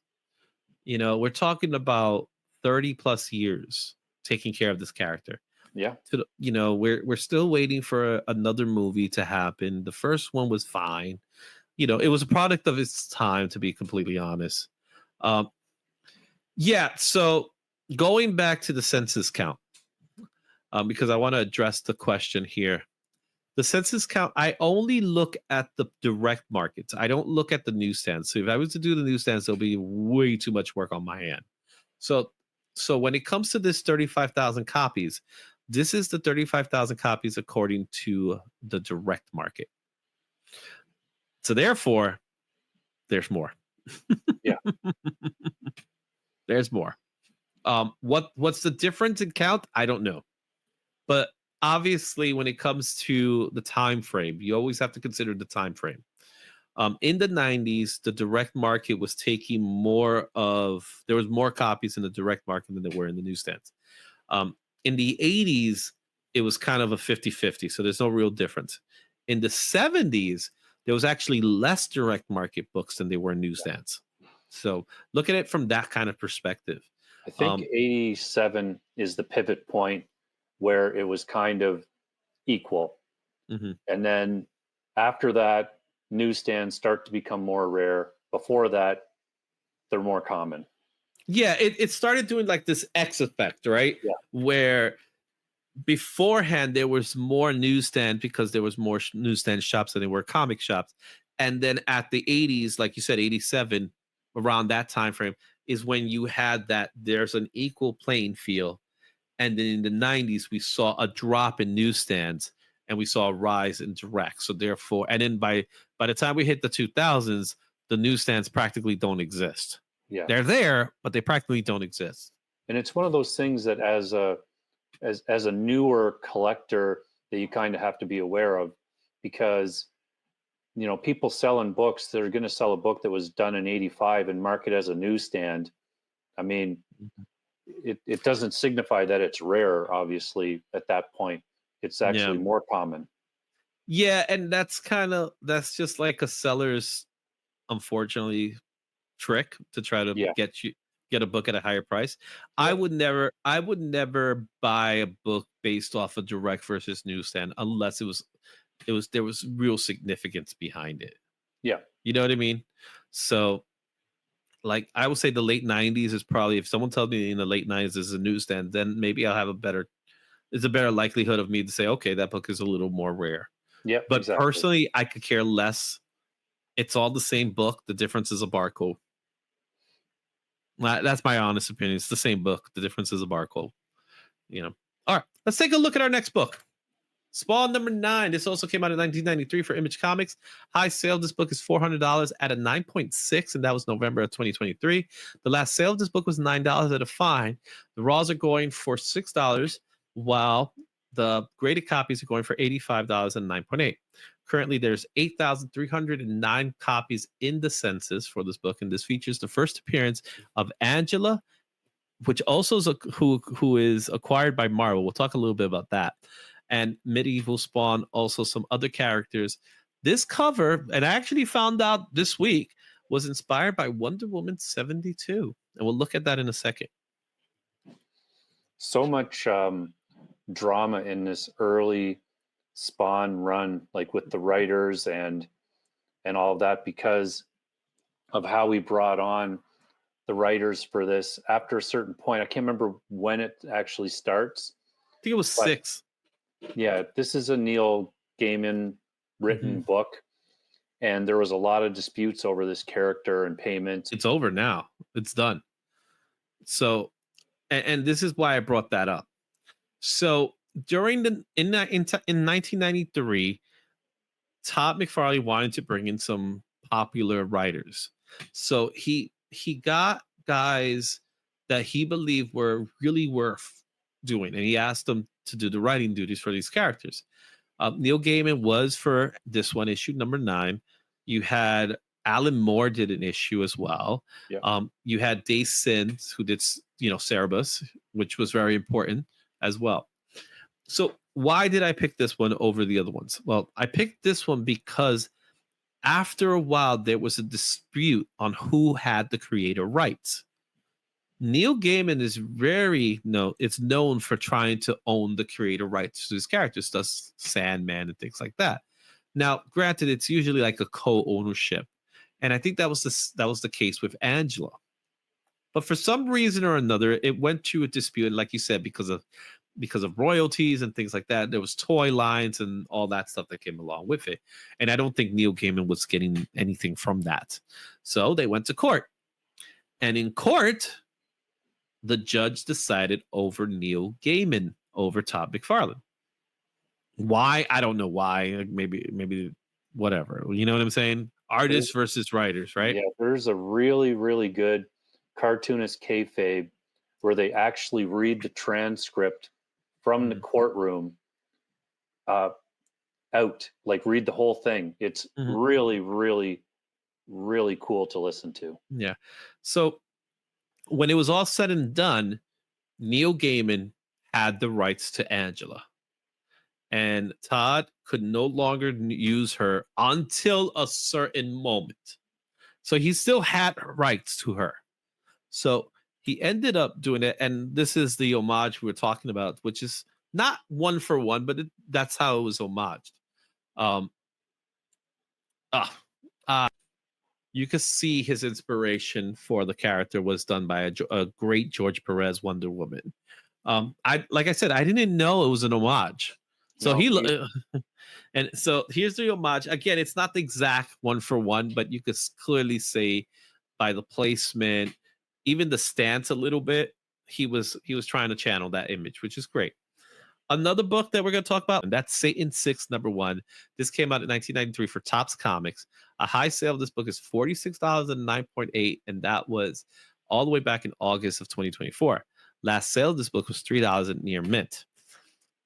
We're talking about 30 plus years taking care of this character.
yeah.
We're still waiting for another movie to happen. The first one was fine. It was a product of its time, to be completely honest. So going back to the census count, because I want to address the question here. The census count, I only look at the direct markets. I don't look at the newsstands. So if I was to do the newsstands, there'll be way too much work on my hand. So when it comes to this 35,000 copies, this is the 35,000 copies according to the direct market. So therefore, there's more.
Yeah.
There's more. What's the difference in count? I don't know. But obviously, when it comes to the time frame, you always have to consider the time frame. In the 90s, the direct market was taking there was more copies in the direct market than there were in the newsstands. In the 80s, it was kind of a 50-50, so there's no real difference. In the 70s, there was actually less direct market books than there were newsstands. So look at it from that kind of perspective.
I think 87 is the pivot point where it was kind of equal.
Mm-hmm.
And then after that, newsstands start to become more rare. Before that, they're more common.
Yeah, it started doing like this X effect, right?
Yeah.
Where beforehand there was more newsstand because there was more newsstand shops than there were comic shops. And then at the 80s, like you said, 87, around that time frame is when you had that there's an equal playing field. And then in the 90s, we saw a drop in newsstands and we saw a rise in direct. So therefore, and then by the time we hit the 2000s, the newsstands practically don't exist.
Yeah.
They're there, but they practically don't exist.
And it's one of those things that as a newer collector that you kind of have to be aware of, because people selling books, they're going to sell a book that was done in 85 and mark it as a newsstand. I mean, it doesn't signify that it's rare, obviously, at that point. It's actually more common.
Yeah, and that's just like a seller's, unfortunately, trick to try to get a book at a higher price. Yeah. I would never buy a book based off of direct versus newsstand unless there was real significance behind it.
Yeah.
You know what I mean? So like I would say the late 90s is probably, if someone tells me in the late 90s is a newsstand, then maybe I'll have a better likelihood of me to say, okay, that book is a little more rare.
Yeah.
But
exactly.
Personally, I could care less. It's all the same book. The difference is a barcode. That's my honest opinion. It's the same book. The difference is a barcode. All right, let's take a look at our next book. Spawn number 9. This also came out in 1993 for Image Comics. High sale. This book is $400 at a 9.6, and that was November of 2023. The last sale of this book was $9 at a fine. The raws are going for $6, while the graded copies are going for $85 and 9.8. Currently, there's 8,309 copies in the census for this book, and this features the first appearance of Angela, which also is who is acquired by Marvel. We'll talk a little bit about that. And Medieval Spawn, also some other characters. This cover, and I actually found out this week, was inspired by Wonder Woman 72. And we'll look at that in a second.
So much drama in this early Spawn run, like with the writers and all of that, because of how we brought on the writers for this after a certain point. I can't remember when it actually starts.
I think it was 6.
Yeah, this is a Neil Gaiman written book, and there was a lot of disputes over this character and payment.
It's over now. It's done. So, and this is why I brought that up. So during in 1993, Todd McFarlane wanted to bring in some popular writers. So he got guys that he believed were really worth doing, and he asked them to do the writing duties for these characters. Neil Gaiman was for this one, issue number 9. You had Alan Moore did an issue as well.
Yeah.
You had Dave Sims, who did Cerebus, which was very important as well. So why did I pick this one over the other ones? Well, I picked this one because after a while there was a dispute on who had the creator rights. Neil Gaiman is it's known for trying to own the creator rights to his characters, thus Sandman and things like that. Now, granted, it's usually like a co-ownership, and I think that was the case with Angela. But for some reason or another, it went to a dispute, like you said, because of royalties and things like that. There was toy lines and all that stuff that came along with it, and I don't think Neil Gaiman was getting anything from that. So they went to court, and in court, the judge decided over Neil Gaiman over Todd McFarlane. Why? I don't know why. Maybe whatever. You know what I'm saying? Artists versus writers, right?
Yeah, there's a really, really good cartoonist kayfabe where they actually read the transcript from the courtroom out. Like, read the whole thing. It's
Mhm.
really, really, really cool to listen to.
Yeah. So when it was all said and done, Neil Gaiman had the rights to Angela, and Todd could no longer use her until a certain moment. So he still had rights to her. So he ended up doing it, and this is the homage we were talking about, which is not one for one, but that's how it was homaged. Um, ah, you could see his inspiration for the character was done by a great George Perez Wonder Woman. I like I said, I didn't know it was an homage. So
No,
and so here's the homage. Again, it's not the exact one for one, but you could clearly say by the placement, even the stance a little bit, he was trying to channel that image, which is great. Another book that we're going to talk about, and that's Satan 6, #1. This came out in 1993 for Topps Comics. A high sale of this book is $46 and 9.8, and that was all the way back in August of 2024. Last sale of this book was $3 at near mint.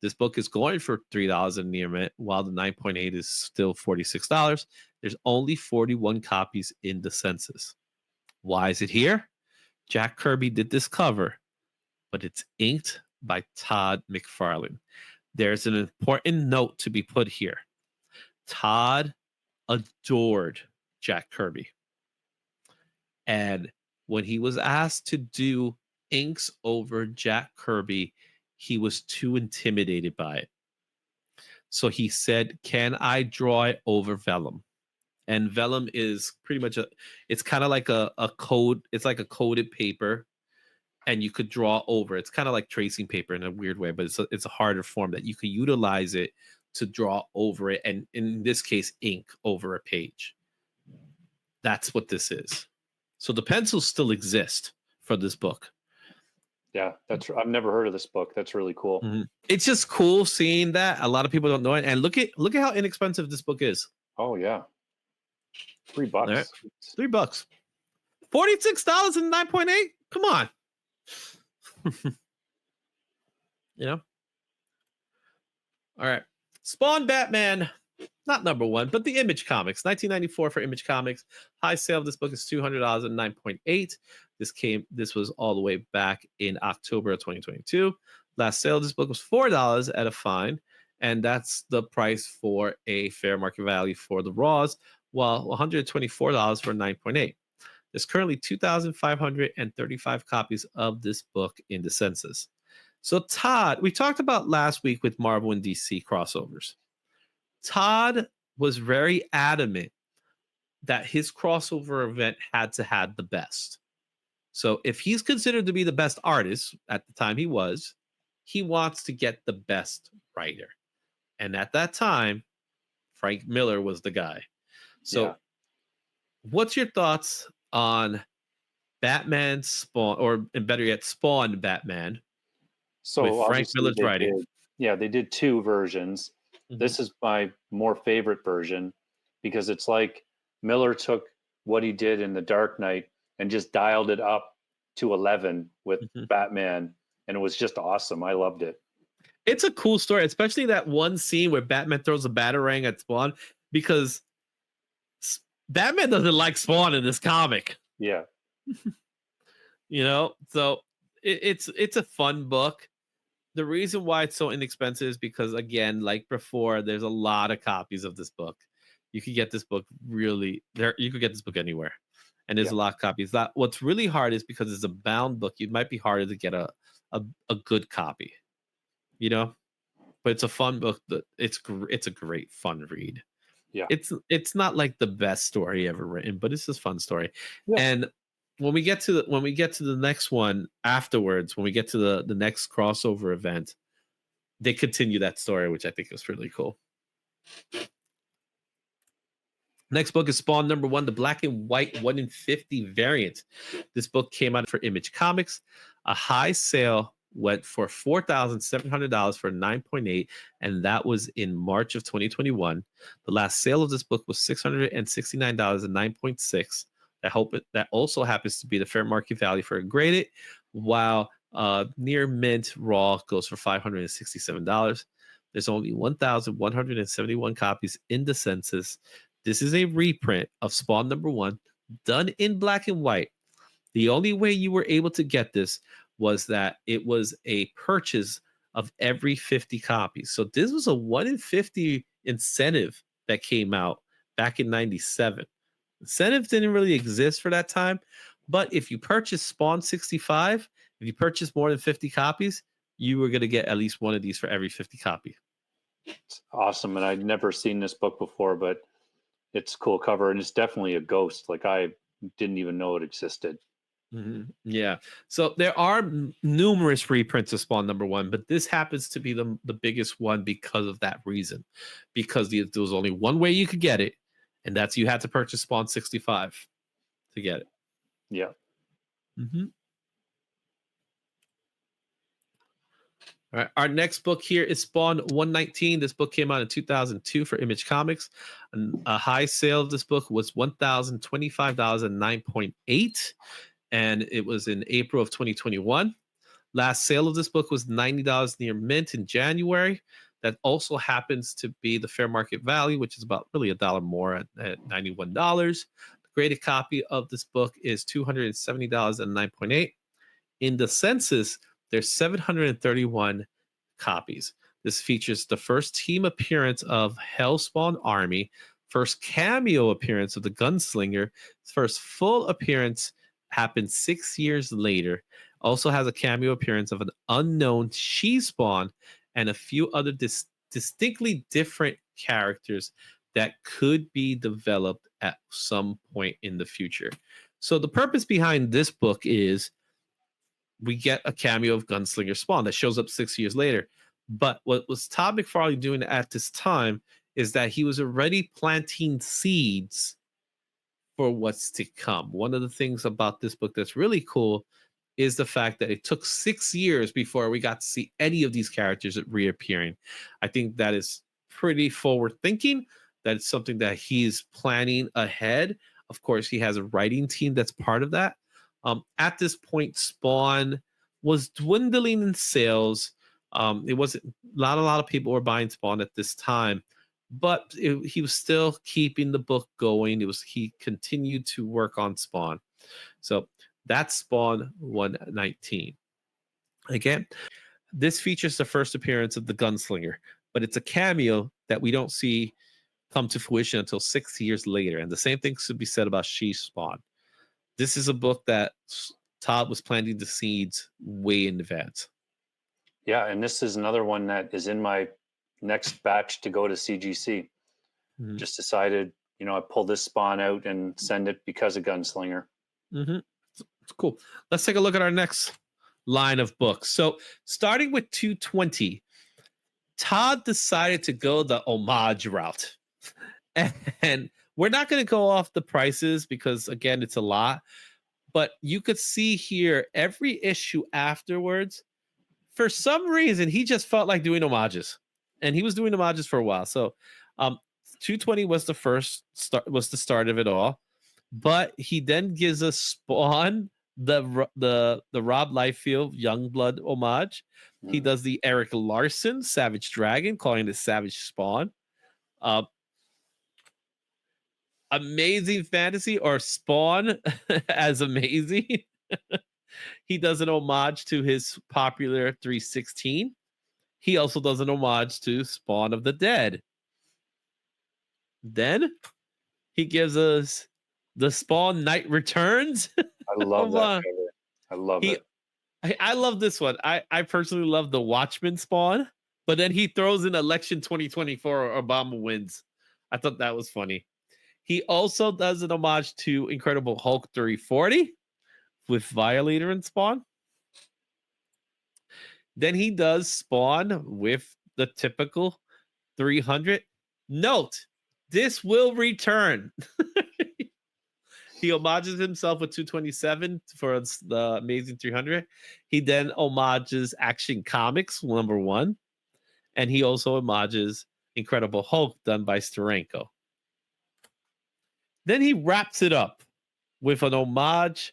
This book is going for $3 at near mint, while the 9.8 is still $46. There's only 41 copies in the census. Why is it here? Jack Kirby did this cover, but it's inked by Todd McFarlane. There's an important note to be put here. Todd adored Jack Kirby. And when he was asked to do inks over Jack Kirby, he was too intimidated by it. So he said, "Can I draw it over vellum?" And vellum is pretty much it's kind of like a code, it's like a coated paper, and you could draw over. It's kind of like tracing paper in a weird way, but it's a harder form that you could utilize it to draw over it, and in this case, ink over a page. That's what this is. So the pencils still exist for this book.
yeah, I've never heard of this book. That's really cool.
Mhm. It's just cool seeing that. A lot of people don't know it, and look at how inexpensive this book is.
Oh yeah, $3.
All right, $3, $46 and 9.8. Come on, you know. All right, Spawn Batman, not #1, but the Image Comics, 1994 for Image Comics. High sale of this book is $200 and 9.8. This was all the way back in October of 2022. Last sale of this book was $4 at a fine, and that's the price for a fair market value for the raws, while $124 for 9.8. There's currently 2,535 copies of this book in the census. So Todd, we talked about last week with Marvel and DC crossovers. Todd was very adamant that his crossover event had to have the best. So if he's considered to be the best artist at the time he wants to get the best writer. And at that time, Frank Miller was the guy. So
yeah.
what's your thoughts on Batman Spawn, or better yet, Spawn Batman
So
with Frank
obviously
Miller's writing?
they did two versions.
Mhm.
This is my more favorite version because it's like Miller took what he did in The Dark Knight and just dialed it up to 11 with
Mhm.
Batman, and it was just awesome. I loved it.
It's a cool story, especially that one scene where Batman throws a batarang at Spawn, because Batman doesn't like Spawn in this comic,
Yeah,
So it's a fun book. The reason why it's so inexpensive is because, again, like before, there's a lot of copies of this book. You could get this book really there. You could get this book anywhere, and there's
yeah,
a lot of copies. That what's really hard is because it's a bound book. It might be harder to get a good copy, you know. But it's a fun book. It's a great fun read.
yeah,
It's not like the best story ever written, but it's a fun story.
yeah.
And when we get to the next one afterwards, when we get to the next crossover event, they continue that story, which I think is really cool. Next book is Spawn #1, the black and white 1 in 50 variant. This book came out for Image Comics. A high sale went for $4,700 for 9.8, and that was in March of 2021. The last sale of this book was $669 and 9.6. That also happens to be the fair market value for a graded, while near mint raw goes for $567. There's only 1,171 copies in the census. This is a reprint of Spawn #1, done in black and white. The only way you were able to get this was that it was a purchase of every 50 copies. So this was a 1 in 50 incentive that came out back in 97. Incentives didn't really exist for that time, but if you purchased Spawn 65, if you purchased more than 50 copies, you were going to get at least one of these for every 50 copy.
It's awesome. And I'd never seen this book before, but it's a cool cover, and it's definitely a ghost. Like, I didn't even know it existed.
Yeah. So there are numerous reprints of Spawn #1, but this happens to be the biggest one because of that reason. Because there was only one way you could get it, and that's you had to purchase Spawn 65 to get it.
Yeah.
All right. Our next book here is Spawn 119. This book came out in 2002 for Image Comics. And a high sale of this book was $1,025 and 9.8. And it was in April of 2021. Last sale of this book was $90 near mint in January. That also happens to be the fair market value, which is about really $1 more at $91. The graded copy of this book is $270 and 9.8. In the census, there's 731 copies. This features the first team appearance of Hellspawn Army, first cameo appearance of the Gunslinger, first full appearance happened 6 years later. Also has a cameo appearance of an unknown She-Spawn and a few other distinctly different characters that could be developed at some point in the future. So the purpose behind this book is we get a cameo of Gunslinger Spawn that shows up 6 years later. But what was Todd McFarlane doing at this time is that he was already planting seeds for what's to come. One of the things about this book that's really cool is the fact that it took 6 years before we got to see any of these characters reappearing. I think that is pretty forward thinking. That it's something that he's planning ahead. Of course, he has a writing team that's part of that. At this point, Spawn was dwindling in sales. It wasn't not a lot of people were buying Spawn at this time, but he was still keeping the book going. He continued to work on Spawn. So that's Spawn 119. Again, this features the first appearance of the Gunslinger, but it's a cameo that we don't see come to fruition until 6 years later. And the same thing should be said about She-Spawn. This is a book that Todd was planting the seeds way in advance.
Yeah, and this is another one that is in my next batch to go to CGC. Just decided, I pull this Spawn out and send it because of Gunslinger.
It's cool. Let's take a look at our next line of books. So starting with 220, Todd decided to go the homage route. And we're not going to go off the prices because, again, it's a lot. But you could see here every issue afterwards. For some reason, he just felt like doing homages. And he was doing homages for a while. So 220 was the start of it all. But he then gives us Spawn, the Rob Liefeld Youngblood homage. He does the Eric Larson Savage Dragon, calling it Savage Spawn. Amazing Fantasy or Spawn as Amazing. He does an homage to his popular 316. He also does an homage to Spawn of the Dead. Then he gives us the Spawn Night Returns.
I love that cover. I love it.
I love this one. I personally love the Watchmen Spawn, but then he throws in election 2024 or Obama wins. I thought that was funny. He also does an homage to Incredible Hulk 340 with Violator and Spawn. Then he does Spawn with the typical 300. Note, this will return. He homages himself with 227 for the Amazing 300. He then homages Action Comics #1. And he also homages Incredible Hulk done by Steranko. Then he wraps it up with an homage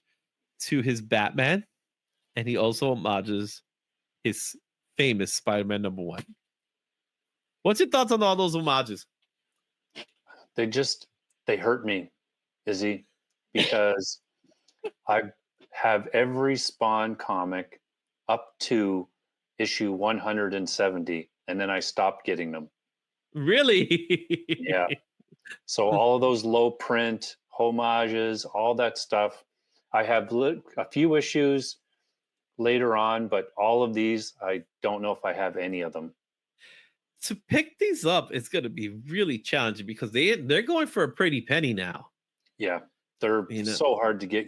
to his Batman. And he also homages his famous Spider-Man #1. What's your thoughts on all those homages?
They hurt me, Izzy, because I have every Spawn comic up to issue 170, and then I stopped getting them.
Really?
Yeah. So all of those low print homages, all that stuff. I have a few issues later on, but all of these, I don't know if I have any of them.
To pick these up, it's going to be really challenging because they're going for a pretty penny now.
Yeah, they're
You know,
so hard to get.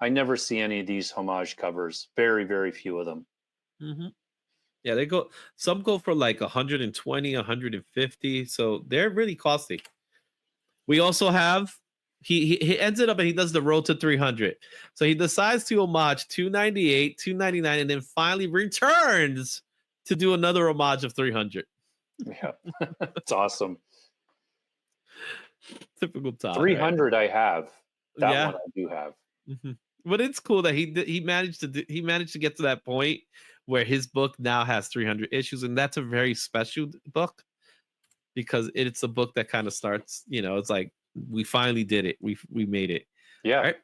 I never see any of these homage covers. Very, very few of them.
hmm yeah, some go for like 120, 150. So they're really costly. We also have he ends it up and he does the road to 300. So he decides to homage 298, 299, and then finally returns to do another homage of 300.
Yeah, it's awesome.
Typical Todd.
300,
right?
I have that
Yeah.
one. I do have.
Mhm. But it's cool that he managed to get to that point where his book now has 300 issues, and that's a very special book because it's a book that kind of starts. It's like we finally did it. We made it.
Yeah.
All right.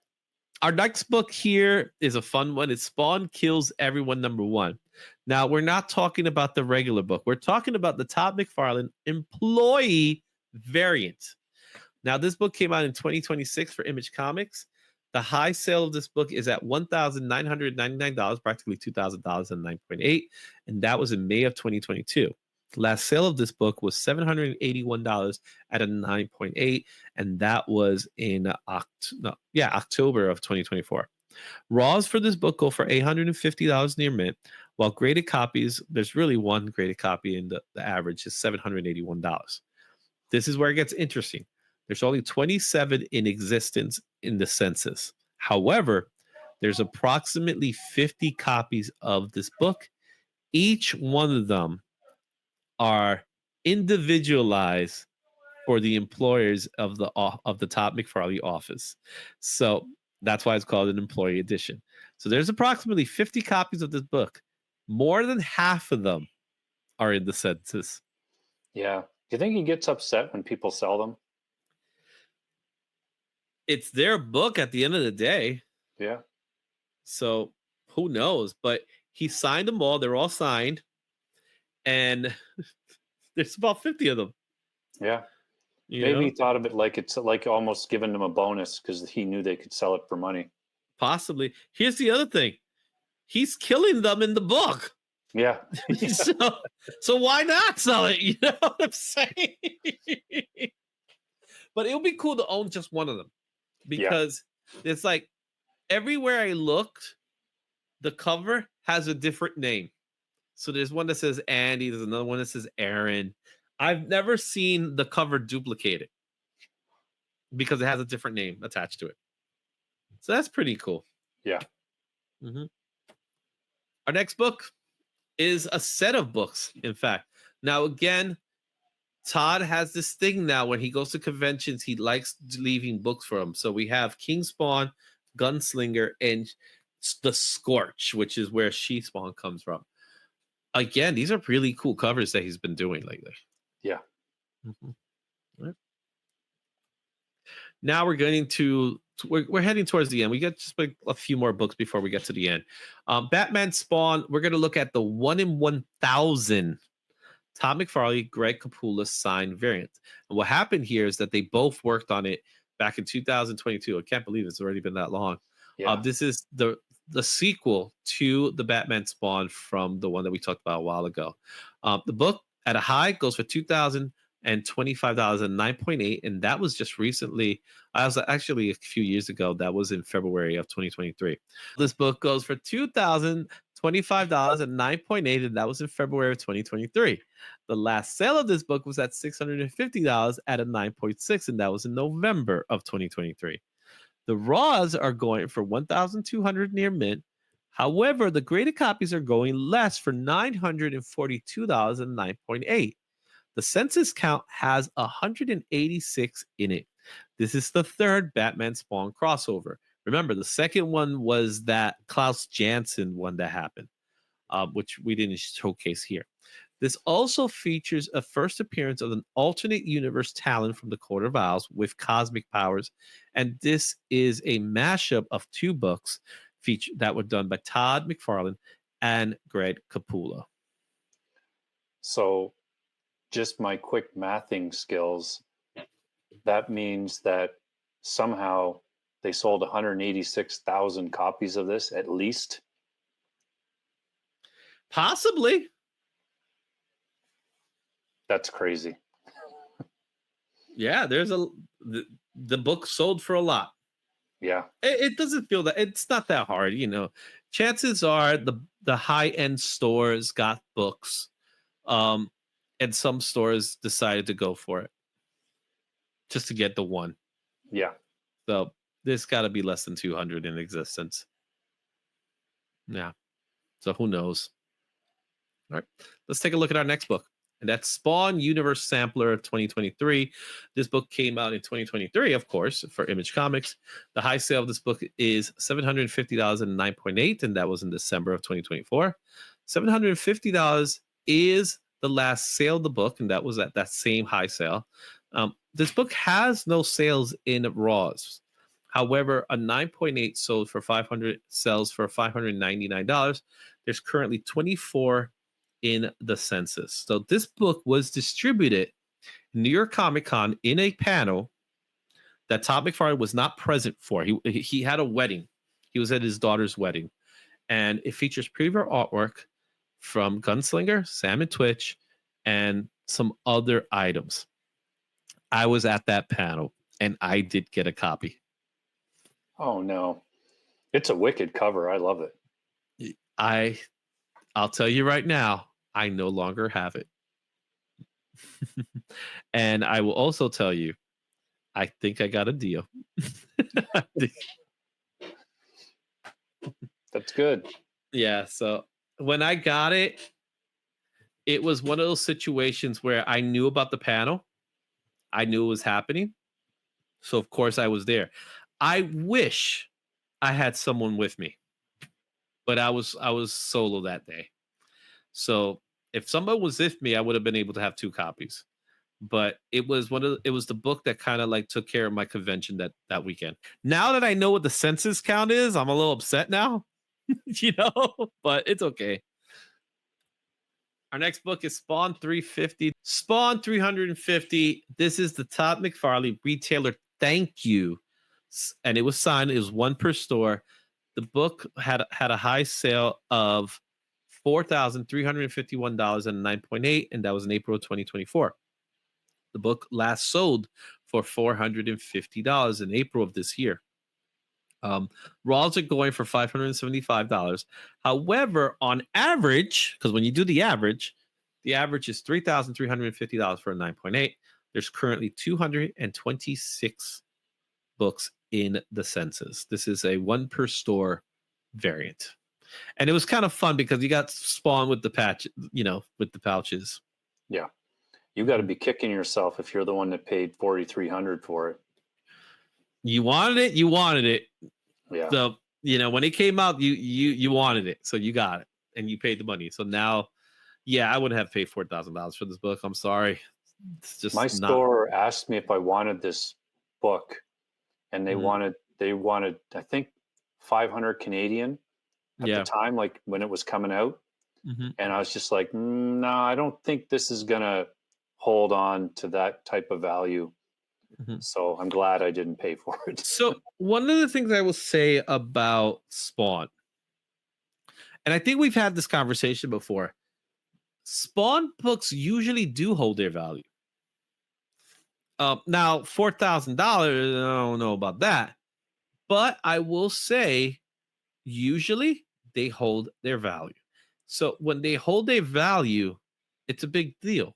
Our next book here is a fun one. It's Spawn Kills Everyone #1. Now we're not talking about the regular book. We're talking about the Todd McFarlane employee variant. Now this book came out in 2026 for Image Comics. The high sale of this book is at $1,999, practically $2,000 and 9.8, and that was in May of 2022. The last sale of this book was $781 at a 9.8, and that was in October of 2024. Raws for this book go for $850 near mint, while graded copies, there's really one graded copy, and the average is $781. This is where it gets interesting. There's only 27 in existence in the census. However, there's approximately 50 copies of this book. Each one of them are individualized for the employers of the Todd McFarlane office. So that's why it's called an employee edition. So there's approximately 50 copies of this book. More than half of them are in the census.
Yeah. Do you think he gets upset when people sell them?
It's their book at the end of the day.
Yeah.
So who knows? But he signed them all. They're all signed. And there's about 50 of them.
Yeah.
You
Maybe
know?
he thought of it like it's like almost giving them a bonus because he knew they could sell it for money.
Possibly. Here's the other thing. He's killing them in the book.
Yeah.
so why not sell it? You know what I'm saying? But it would be cool to own just one of them because it's like everywhere I looked, the cover has a different name. So there's one that says Andy, there's another one that says Aaron. I've never seen the cover duplicated because it has a different name attached to it. So that's pretty cool.
Yeah.
Mm-hmm. Our next book is a set of books, in fact. Now, again, Todd has this thing now when he goes to conventions, he likes leaving books for them. So we have King Spawn, Gunslinger, and The Scorch, which is where She Spawn comes from. Again, these are really cool covers that he's been doing lately.
Yeah.
Mm-hmm. Right. Now we're getting we're heading towards the end. We got just like a few more books before we get to the end. Batman Spawn, we're going to look at the 1 in 1,000 Todd McFarlane, Greg Capullo signed variant. And what happened here is that they both worked on it back in 2022. I can't believe it's already been that long.
Yeah.
This is the sequel to the Batman Spawn from the one that we talked about a while ago. The book at a high goes for $2,025 and 9.8, and that was just recently. I was actually a few years ago. That was in February of 2023. This book goes for $2,025 and 9.8, and that was in February of 2023. The last sale of this book was at $650 at a 9.6, and that was in November of 2023. The raws are going for 1,200 near mint. However, the graded copies are going less for $942 and 9.8. The census count has 186 in it. This is the third Batman Spawn crossover. Remember, the second one was that Klaus Janson one that happened, which we didn't showcase here. This also features a first appearance of an alternate universe talent from the Court of Owls with cosmic powers, and this is a mashup of two books that were done by Todd McFarlane and Greg Capullo.
So, just my quick mathing skills, that means that somehow they sold 186,000 copies of this at least.
Possibly.
That's crazy.
Yeah, the book sold for a lot.
Yeah.
It doesn't feel that it's not that hard, you know. Chances are the high end stores got books, and some stores decided to go for it just to get the one.
Yeah.
So there's got to be less than 200 in existence. Yeah. So who knows? All right. Let's take a look at our next book. And that's Spawn Universe Sampler of 2023. This book came out in 2023, of course, for Image Comics. The high sale of this book is $750 and 9.8, and that was in December of 2024. $750 is the last sale of the book, and that was at that same high sale. This book has no sales in Raws. However, a 9.8 sold for sells for $599. There's currently 24 in the census. So this book was distributed in New York Comic Con in a panel that Todd McFarlane was not present for. He had a wedding. He was at his daughter's wedding, and it features preview artwork from Gunslinger, Sam and Twitch, and some other items. I was at that panel, and I did get a copy.
Oh no, it's a wicked cover. I love it.
I'll tell you right now, I no longer have it. And I will also tell you, I think I got a deal.
That's good.
Yeah, so when I got it, it was one of those situations where I knew about the panel. I knew it was happening. So of course I was there. I wish I had someone with me. But I was solo that day. So if somebody was with me, I would have been able to have two copies. But it was the book that kind of like took care of my convention that weekend. Now that I know what the census count is, I'm a little upset now. You know, but it's okay. Our next book is Spawn 350. Spawn 350. This is the Todd McFarlane retailer thank you. And it was signed. It was one per store. The book had a high sale of $4,351 and 9.8, and that was in April of 2024. The book last sold for $450 in April of this year. Raws are going for $575. However, on average, because when you do the average is $3,350 for a 9.8. There's currently 226 books in the census. This is a one per store variant. And it was kind of fun because you got Spawn with the patch, you know, with the pouches.
Yeah. You got to be kicking yourself if you're the one that paid $4,300 for it.
You wanted it.
Yeah.
So, you know, when it came out, you wanted it. So you got it and you paid the money. So now, yeah, I wouldn't have paid $4,000 for this book. I'm sorry. It's just
my store asked me if I wanted this book, and they wanted I think 500 Canadian at the time, like when it was coming out. And I was just like, no, I don't think this is gonna hold on to that type of value. So I'm glad I didn't pay for it.
So one of the things I will say about Spawn, and I think we've had this conversation before, Spawn books usually do hold their value. Now $4,000, I don't know about that, but I will say usually they hold their value. So when they hold their value, it's a big deal.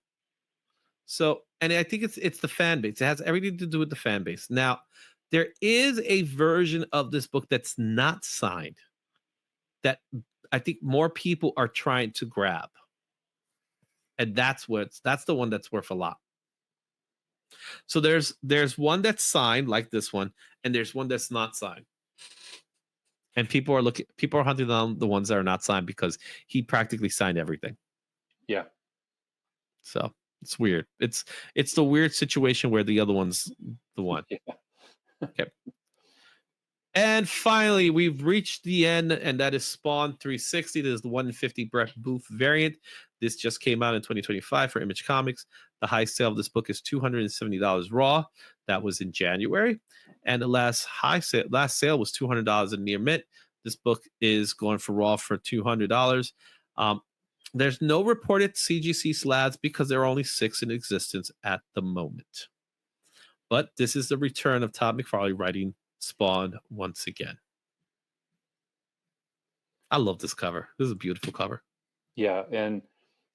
So, and I think it's the fan base. It has everything to do with the fan base. Now, there is a version of this book that's not signed that I think more people are trying to grab. And that's the one that's worth a lot. So there's one that's signed like this one, and there's one that's not signed. And people are hunting down the ones that are not signed because he practically signed everything.
Yeah.
So it's weird. It's the weird situation where the other one's the one.
Yeah.
Okay. And finally, we've reached the end, and that is Spawn 360. This is the 150 Brett Booth variant. This just came out in 2025 for Image Comics. The high sale of this book is $270 raw. That was in January. And the last sale was $200 in near mint. This book is going for raw for $200. There's no reported CGC slabs because there are only 6 in existence at the moment. But this is the return of Todd McFarlane writing Spawn once again. I love this cover. This is a beautiful cover.
Yeah, and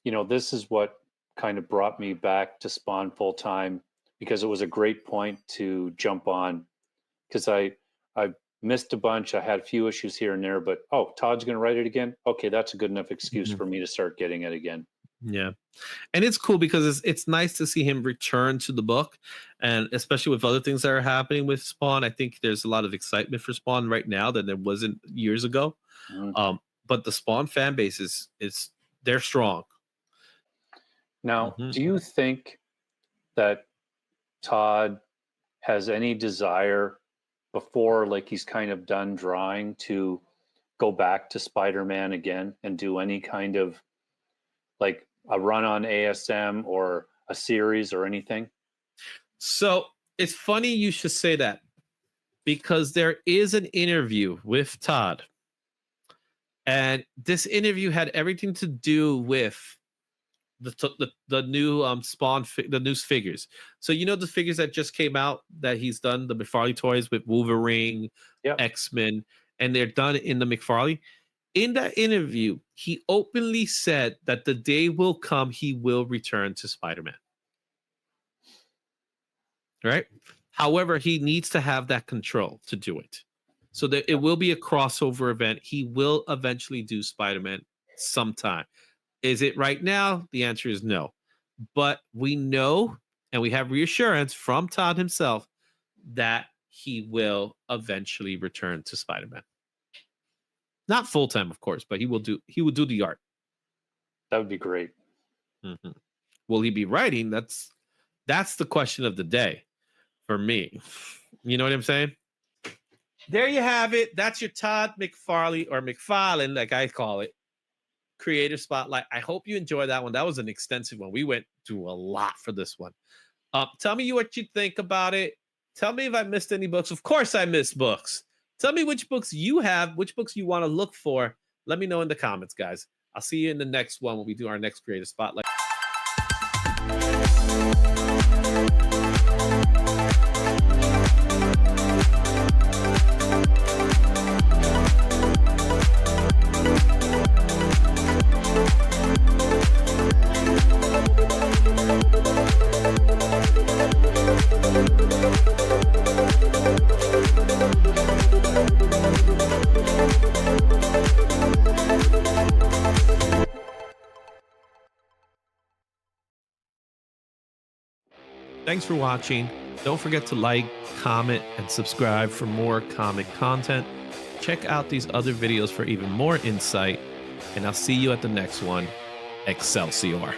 this is what kind of brought me back to Spawn full time, because it was a great point to jump on, because I missed a bunch. I had a few issues here and there, but Todd's going to write it again. Okay, that's a good enough excuse for me to start getting it again.
Yeah. And it's cool because it's nice to see him return to the book, and especially with other things that are happening with Spawn. I think there's a lot of excitement for Spawn right now that there wasn't years ago.
Mm-hmm.
But the Spawn fan base is they're strong.
Now, do you think that Todd has any desire before, like, he's kind of done drawing, to go back to Spider-Man again and do any kind of like a run on ASM or a series or anything?
So it's funny you should say that, because there is an interview with Todd, and this interview had everything to do with the new Spawn the new figures. So the figures that just came out that he's done, the McFarlane toys with Wolverine, X-Men, and they're done in the McFarlane. In that interview, he openly said that the day will come he will return to Spider-Man. Right? However, he needs to have that control to do it. So that it will be a crossover event. He will eventually do Spider-Man sometime. Is it right now? The answer is no. But we know, and we have reassurance from Todd himself, that he will eventually return to Spider-Man. Not full time, of course, but he will do the art.
That would be great.
Mm-hmm. Will he be writing? That's the question of the day for me. You know what I'm saying? There you have it. That's your Todd McFarlane, or McFarlane, like I call it, Creator Spotlight. I hope you enjoyed that one. That was an extensive one. We went through a lot for this one. Tell me what you think about it. Tell me if I missed any books. Of course I missed books. Tell me which books you have, which books you want to look for. Let me know in the comments, guys. I'll see you in the next one when we do our next Creator Spotlight. Thanks for watching. Don't forget to like, comment, and subscribe for more comic content. Check out these other videos for even more insight, and I'll see you at the next one. Excelsior.